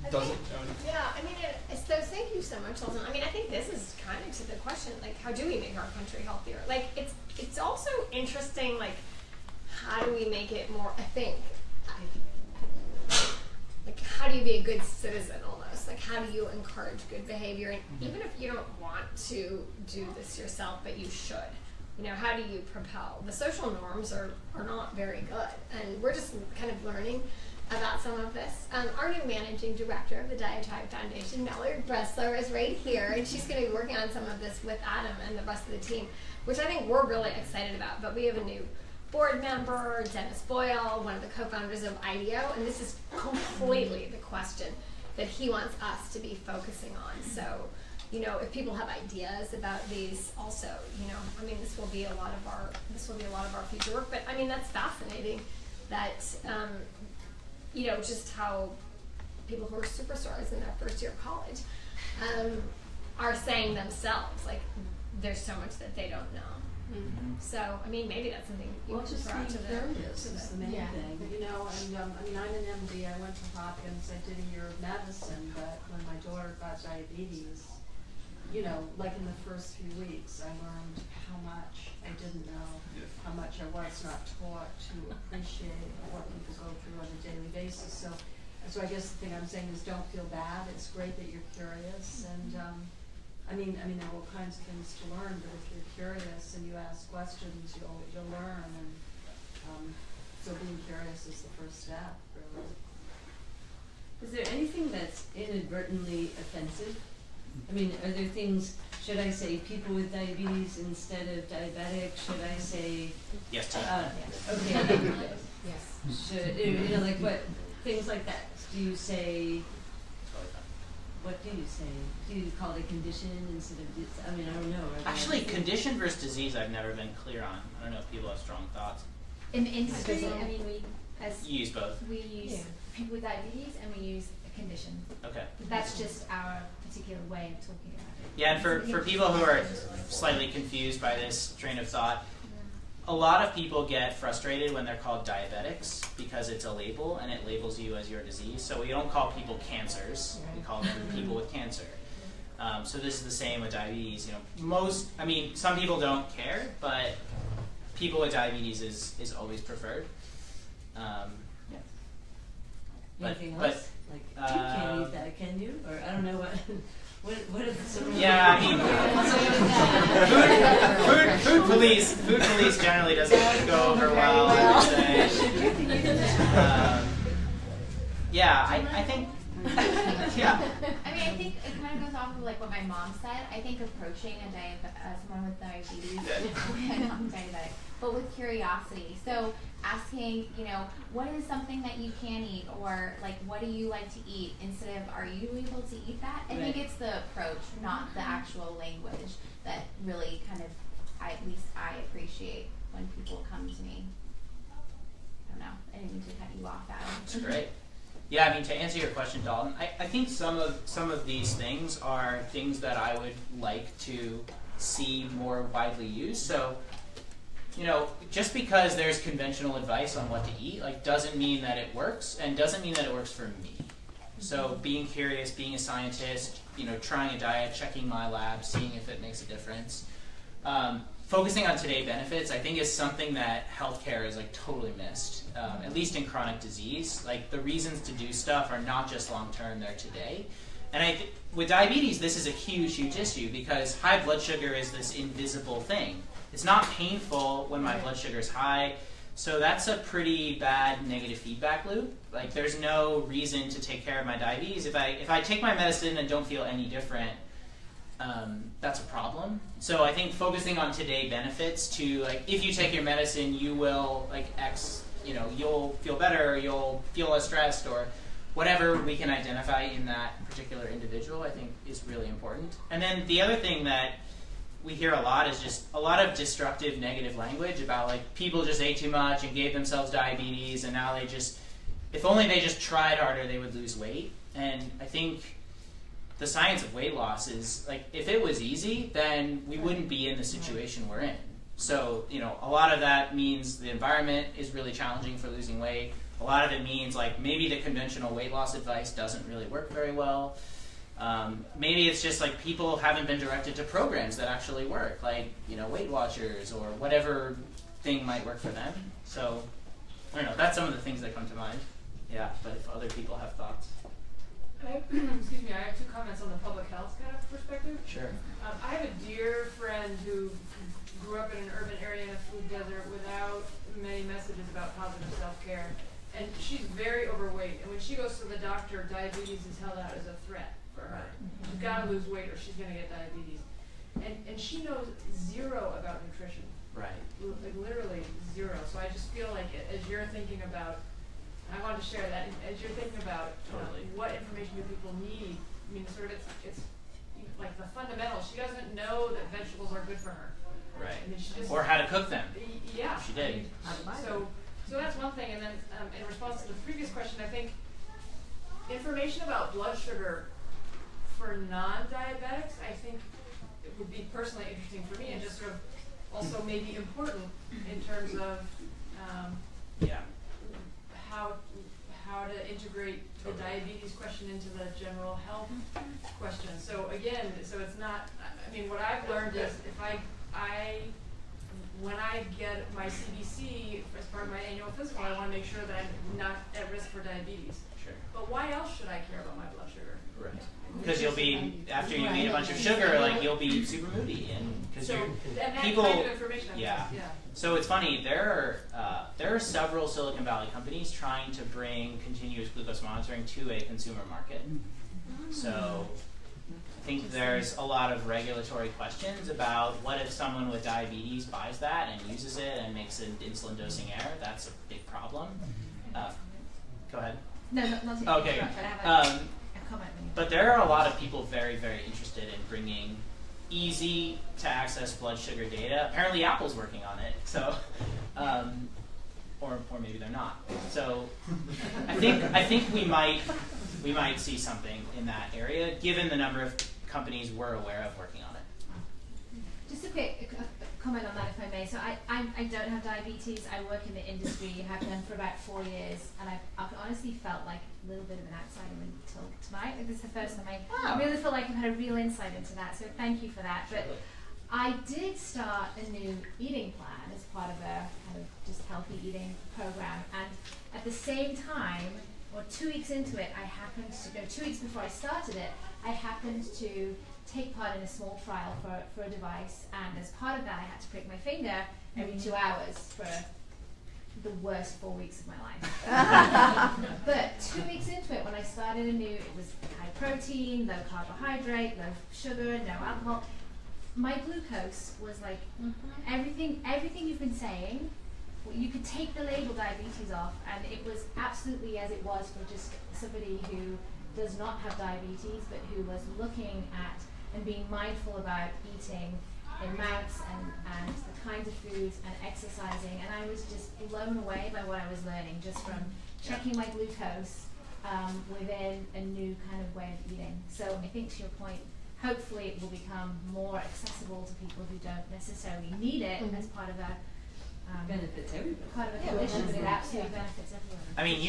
doesn't know? Yeah, I mean, so thank you so much, Dalton. I mean, I think this is kind of to the question, like, how do we make our country healthier? Like, it's also interesting, like, how do we make it more, I think, like, how do you be a good citizen almost? Like, how do you encourage good behavior? And even if you don't want to do this yourself, but you should, you know, how do you propel? The social norms are not very good. And we're just kind of learning about some of this. Our new managing director of the Diet Tribe Foundation, Mallory Bressler, is right here, and she's going to be working on some of this with Adam and the rest of the team, which I think we're really excited about. But we have a new board member, Dennis Boyle, one of the co-founders of IDEO, and this is completely the question that he wants us to be focusing on. So, you know, if people have ideas about these, also, you know, I mean, this will be a lot of our future work. But I mean, that's fascinating. That you know, just how people who are superstars in their first year of college are saying themselves, like, there's so much that they don't know. Mm-hmm. So, I mean, maybe that's something you can just throw out being to curious is the main thing, you know. And I mean, I'm an MD. I went to Hopkins. I did a year of medicine, but when my daughter got diabetes, you know, like in the first few weeks, I learned how much I didn't know, how much I was not taught to appreciate what people go through on a daily basis. So I guess the thing I'm saying is, don't feel bad. It's great that you're curious, and I mean, there are all kinds of things to learn. But if you're curious and you ask questions, you'll learn. And so being curious is the first step, really. Is there anything that's inadvertently offensive? I mean, are there things, should I say people with diabetes instead of diabetic? Should I say... Yes, okay. Yes. Should, you know, like what, things like that. Do you say, what do you say? Do you call it a condition instead of, I mean, I don't know. Actually, condition versus disease I've never been clear on. I don't know if people have strong thoughts. In the industry, I mean, You use both? We use people with diabetes and we use a condition. Okay. That's just our particular way of talking about it. Yeah, and for people who are slightly confused by this train of thought, a lot of people get frustrated when they're called diabetics because it's a label and it labels you as your disease. So we don't call people cancers, we call them people with cancer. So this is the same with diabetes. You know, some people don't care, but people with diabetes is always preferred. Anything but, else? Like, you can't eat that, can you? Or I don't know what. What are some? Yeah, I mean, food police generally doesn't go over well. I would say. Yeah, I think. Yeah. I mean, I think it kind of goes off of like what my mom said. I think approaching someone with diabetes, not diabetic, but with curiosity. So asking, what is something that you can eat, or like, what do you like to eat, instead of, are you able to eat that? I think it's the approach, not the actual language, that really kind of, at least I appreciate when people come to me. I don't know. I didn't mean to cut you off, Adam. That's great. Yeah, I mean, to answer your question, Dalton, I think some of these things are things that I would like to see more widely used. So, just because there's conventional advice on what to eat, doesn't mean that it works, and doesn't mean that it works for me. So being curious, being a scientist, trying a diet, checking my lab, seeing if it makes a difference. Focusing on today benefits, I think, is something that healthcare is totally missed, at least in chronic disease. The reasons to do stuff are not just long-term, they're today. And with diabetes, this is a huge, huge issue, because high blood sugar is this invisible thing. It's not painful when my blood sugar is high, so that's a pretty bad negative feedback loop. There's no reason to take care of my diabetes. If I take my medicine and don't feel any different, that's a problem. So I think focusing on today benefits to, if you take your medicine, you will, X, you'll feel better, you'll feel less stressed, or whatever we can identify in that particular individual, I think is really important. And then the other thing that we hear a lot is just a lot of destructive negative language about people just ate too much and gave themselves diabetes, and now if only they just tried harder, they would lose weight. And I think the science of weight loss is, if it was easy, then we wouldn't be in the situation we're in. So, a lot of that means the environment is really challenging for losing weight. A lot of it means, maybe the conventional weight loss advice doesn't really work very well. Maybe it's just, people haven't been directed to programs that actually work, Weight Watchers or whatever thing might work for them. So, I don't know, that's some of the things that come to mind. Yeah, but if other people have thoughts. Excuse me, I have two comments on the public health kind of perspective. Sure. I have a dear friend who grew up in an urban area in a food desert without many messages about positive self-care. And she's very overweight. And when she goes to the doctor, diabetes is held out as a threat for her. She's got to lose weight or she's going to get diabetes. And she knows zero about nutrition. Right. Literally zero. So I just feel as you're thinking about, I wanted to share that, as you're thinking about what information do people need, I mean, sort of it's the fundamentals. She doesn't know that vegetables are good for her. Right. I mean, she just, or how to cook them. Yeah. She did. So that's one thing. And then in response to the previous question, I think information about blood sugar for non-diabetics, I think it would be personally interesting for me, and just sort of also maybe important in terms of how to integrate the diabetes question into the general health question. So again, it's not, I mean, what I've learned is when I get my CBC as part of my annual physical, I want to make sure that I'm not at risk for diabetes. Sure. But why else should I care about my blood sugar? Right. Because you'll be, after you eat a bunch of sugar, you'll be super moody, and because people, kind of information yeah. So it's funny. There are several Silicon Valley companies trying to bring continuous glucose monitoring to a consumer market. So I think there's a lot of regulatory questions about what if someone with diabetes buys that and uses it and makes an insulin dosing error. That's a big problem. Go ahead. No, not okay. But there are a lot of people very, very interested in bringing easy to access blood sugar data. Apparently Apple's working on it, so or maybe they're not. So I think we might see something in that area, given the number of companies we're aware of working on it. Just a quick comment on that, if I may. So I don't have diabetes. I work in the industry, have done for about 4 years, and I've honestly felt like a little bit of an outsider until tonight. This is the first time I really feel like I've had a real insight into that, so thank you for that. But I did start a new eating plan as part of a kind of just healthy eating program, and at the same time or 2 weeks into it, I happened to go, 2 weeks before I started it, I happened to take part in a small trial for a device, and as part of that I had to prick my finger every 2 hours for the worst 4 weeks of my life. But 2 weeks into it, when I started anew, it was high protein, low carbohydrate, low sugar, no alcohol. My glucose was like everything you've been saying. You could take the label diabetes off, and it was absolutely as it was for just somebody who does not have diabetes, but who was looking at and being mindful about eating amounts and the kinds of foods and exercising. And I was just blown away by what I was learning just from checking my glucose within a new kind of way of eating. So I think to your point, hopefully it will become more accessible to people who don't necessarily need it as part of a benefits everybody. Part of a condition, but it absolutely benefits everyone. I mean,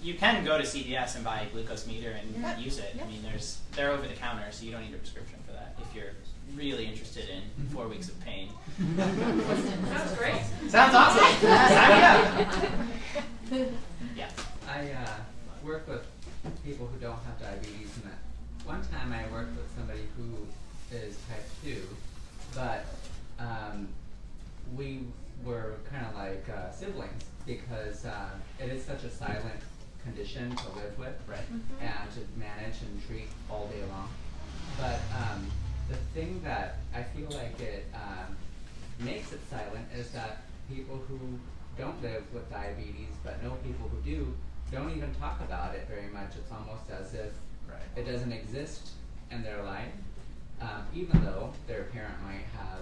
you can go to CPS and buy a glucose meter and use it. I mean, they're over the counter, so you don't need a prescription for that if you're really interested in 4 weeks of pain. Sounds great. Sounds awesome. Sign me up. Yeah. I work with people who don't have diabetes, and at one time I worked with somebody who is type 2, but we were kind of like siblings because it is such a silent condition to live with and to manage and treat all day long. But the thing that I feel like it makes it silent is that people who don't live with diabetes but know people who do don't even talk about it very much. It's almost as if it doesn't exist in their life, even though their parent might have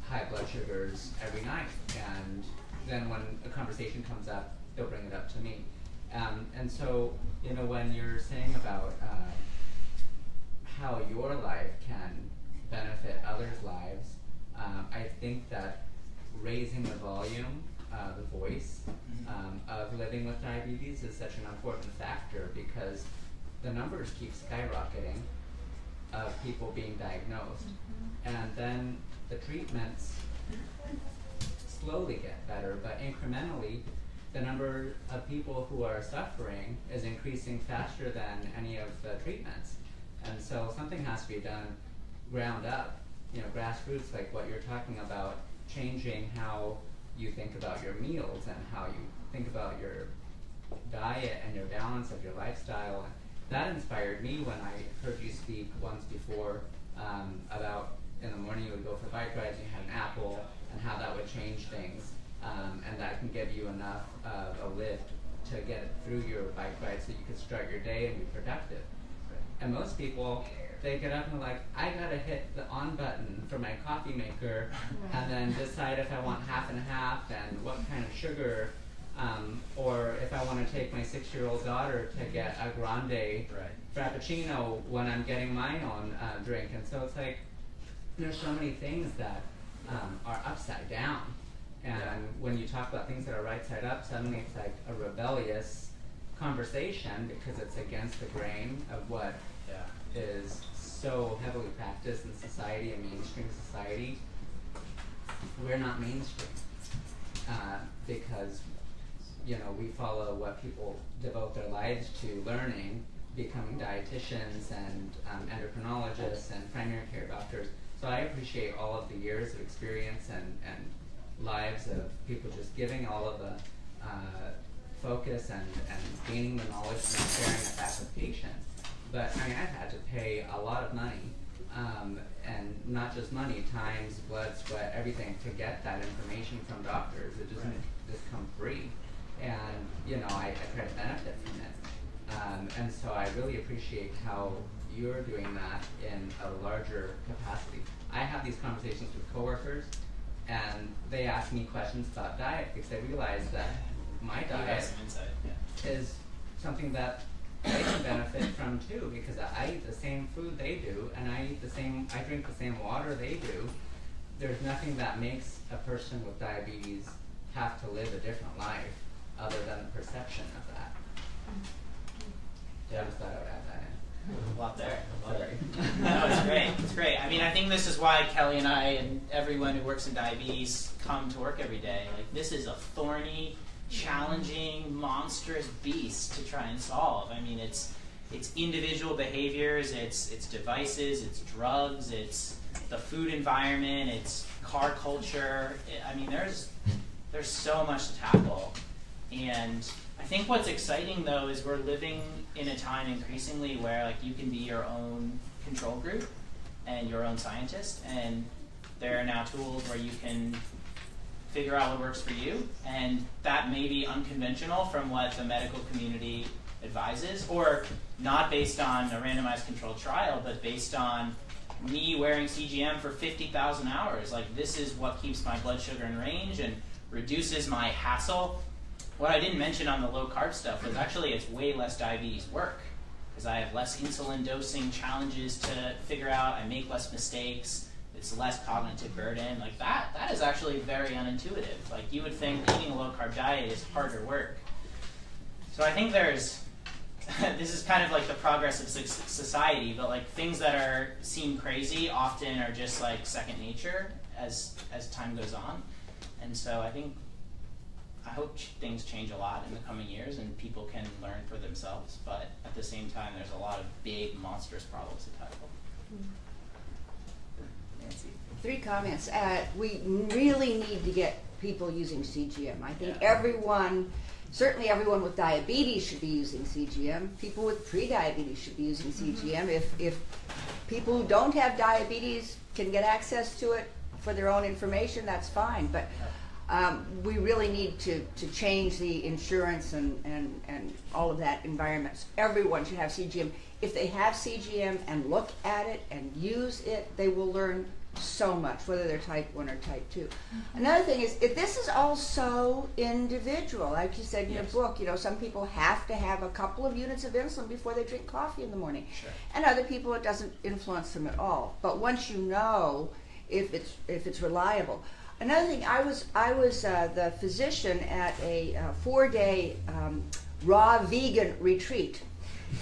high blood sugars every night, and then when a conversation comes up, they'll bring it up to me. And so, you know, when you're saying about how your life can benefit others' lives, I think that raising the volume, the voice of living with diabetes is such an important factor, because the numbers keep skyrocketing of people being diagnosed. And then the treatments slowly get better, but incrementally, the number of people who are suffering is increasing faster than any of the treatments. And so something has to be done ground up, you know, grassroots, like what you're talking about, changing how you think about your meals and how you think about your diet and your balance of your lifestyle. That inspired me when I heard you speak once before about in the morning you would go for bike rides, you had an apple, and how that would change things, and that can give you enough of a lift to get through your bike ride so you could start your day and be productive. And most people, they get up and they're like, I gotta hit the on button for my coffee maker and then decide if I want half and half and what kind of sugar, or if I want to take my 6-year-old daughter to get a grande frappuccino when I'm getting my own drink. And so it's like, there's so many things that are upside down. And when you talk about things that are right side up, suddenly it's like a rebellious conversation because it's against the grain of what is so heavily practiced in society and mainstream society. We're not mainstream because, you know, we follow what people devote their lives to learning, becoming dietitians and endocrinologists and primary care doctors. So I appreciate all of the years of experience and lives of people just giving all of the focus and gaining the knowledge and sharing it back with patients. But I mean, I've had to pay a lot of money, and not just money, time, blood, sweat, everything to get that information from doctors. It doesn't just come free. And, you know, I try to benefit from it. And so I really appreciate how you're doing that in a larger capacity. I have these conversations with coworkers, and they ask me questions about diet because they realize that my diet is something that they can benefit from too, because I eat the same food they do, and I drink the same water they do. There's nothing that makes a person with diabetes have to live a different life other than the perception of that. I just thought I would add that in. A lot there. Love it. No, it's great. It's great. I mean, I think this is why Kelly and I and everyone who works in diabetes come to work every day. Like, this is a thorny, challenging, monstrous beast to try and solve. I mean, it's individual behaviors, it's devices, it's drugs, it's the food environment, it's car culture. I mean, there's so much to tackle. And I think what's exciting, though, is we're living in a time increasingly where like you can be your own control group and your own scientist, and there are now tools where you can figure out what works for you, and that may be unconventional from what the medical community advises, or not based on a randomized controlled trial, but based on me wearing CGM for 50,000 hours. Like, this is what keeps my blood sugar in range and reduces my hassle. What I didn't mention on the low-carb stuff was actually it's way less diabetes work, because I have less insulin dosing challenges to figure out, I make less mistakes, it's less cognitive burden. Like, that is actually very unintuitive. Like, you would think eating a low-carb diet is harder work. So I think there's, this is kind of like the progress of society, but like things that seem crazy often are just like second nature as time goes on. And so I hope things change a lot in the coming years and people can learn for themselves, but at the same time there's a lot of big, monstrous problems to tackle. Nancy? 3 comments. We really need to get people using CGM. I think everyone, certainly everyone with diabetes should be using CGM. People with pre-diabetes should be using CGM. If people who don't have diabetes can get access to it for their own information, that's fine. But we really need to change the insurance and all of that environment. Everyone should have CGM. If they have CGM and look at it and use it, they will learn so much, whether they're type 1 or type 2. Another thing is, if this is all so individual, like you said in your book, you know, some people have to have a couple of units of insulin before they drink coffee in the morning. Sure. And other people, it doesn't influence them at all. But once you know if it's reliable. Another thing, I was the physician at a 4-day raw vegan retreat.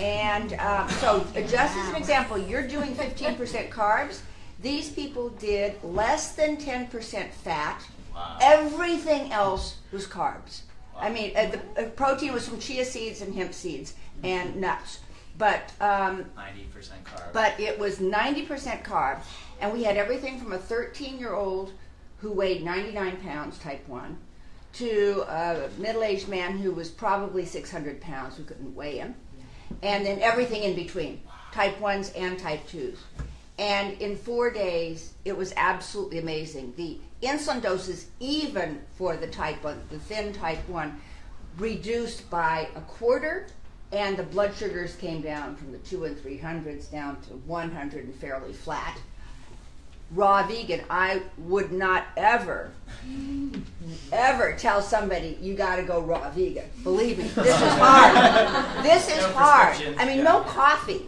And so just as an example, you're doing 15% carbs. These people did less than 10% fat. Wow. Everything else was carbs. Wow. I mean, the protein was from chia seeds and hemp seeds and nuts. But 90% carb. But it was 90% carbs, and we had everything from a 13-year-old who weighed 99 pounds, type 1, to a middle-aged man who was probably 600 pounds, who couldn't weigh him, and then everything in between, type 1s and type 2s. And in 4 days, it was absolutely amazing. The insulin doses, even for the type 1, the thin type 1, reduced by a quarter, and the blood sugars came down from the 2 and 300s down to 100 and fairly flat. Raw vegan, I would not ever tell somebody you got to go raw vegan. Believe me, this is hard. This is hard. I mean, no coffee,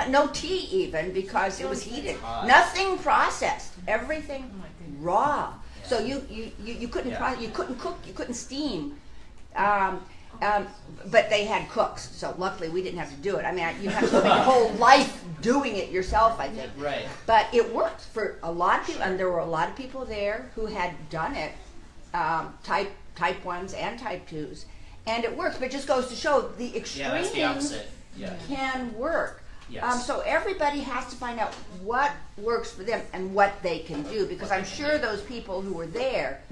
no tea even, because it was heated. Nothing processed. Everything raw. So you couldn't you couldn't cook, you couldn't steam. But they had cooks, so luckily we didn't have to do it. I mean, you have to spend your whole life doing it yourself, I think. Right. But it worked for a lot of people, and there were a lot of people there who had done it, type 1s and type 2s, and it works. But it just goes to show the extremes can work. Yes. So everybody has to find out what works for them and what they can do, because I'm sure those people who were there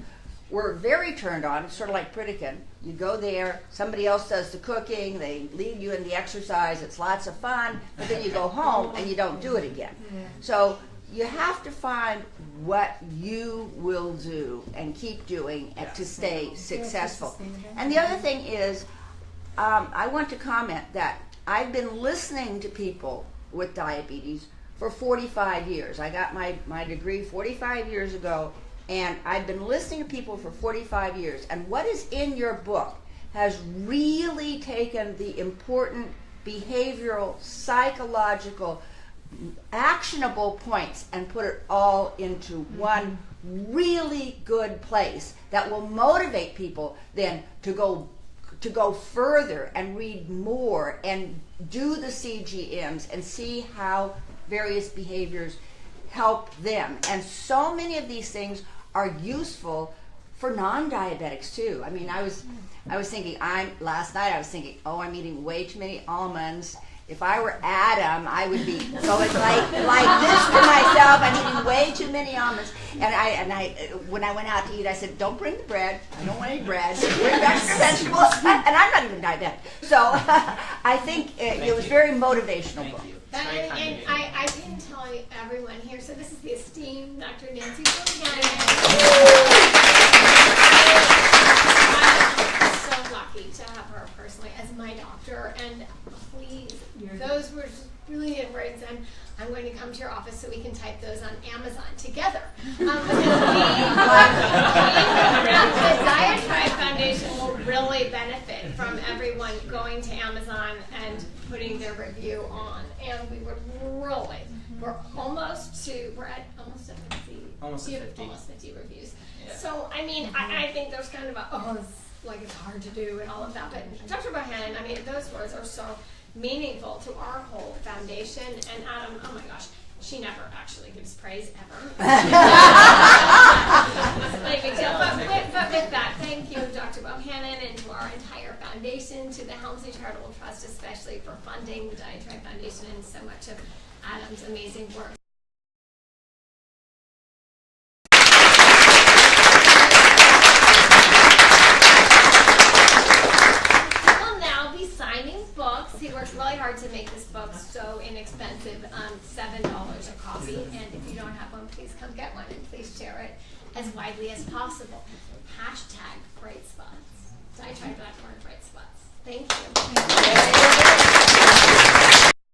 were very turned on. It's sort of like Pritikin. You go there, somebody else does the cooking, they lead you in the exercise, it's lots of fun, but then you go home and you don't do it again. So you have to find what you will do and keep doing to stay successful. And the other thing is, I want to comment that I've been listening to people with diabetes for 45 years. I got my degree 45 years ago, and I've been listening to people for 45 years. And what is in your book has really taken the important behavioral, psychological, actionable points and put it all into one really good place that will motivate people then to go further and read more and do the CGMs and see how various behaviors help them. And so many of these things are useful for non-diabetics too. I mean, I was thinking, last night I was thinking, oh, I'm eating way too many almonds. If I were Adam, I would be going like this to myself. I'm eating way too many almonds. And I when I went out to eat, I said, don't bring the bread. I don't want any bread. Bring back the vegetables. And I'm not even diabetic. So I think it was very motivational book. And I didn't tell everyone here, so this is the esteemed Dr. Nancy Pudding. I'm so lucky to have her personally as my doctor, and please, those were just brilliant words, and I'm going to come to your office so we can type those on Amazon together. The Diatribe Foundation will really benefit from everyone going to Amazon and putting their review on, and we would really, we're at almost at 50 reviews. Yeah. So I mean, I think there's kind of it's hard to do and all of that, but Dr. Bohannon, I mean, those words are so meaningful to our whole foundation. And Adam, oh my gosh, she never actually gives praise ever. But with that, thank you, Dr. Bohannon, and to our entire foundation, to the Helmsley Charitable Trust, especially for funding the Diatribe Foundation and so much of Adam's amazing work. Books. He worked really hard to make this book so inexpensive, $7 a copy. And if you don't have one, please come get one and please share it as widely as possible. #Bright Spots. Diatribe.org Bright Spots. Thank you.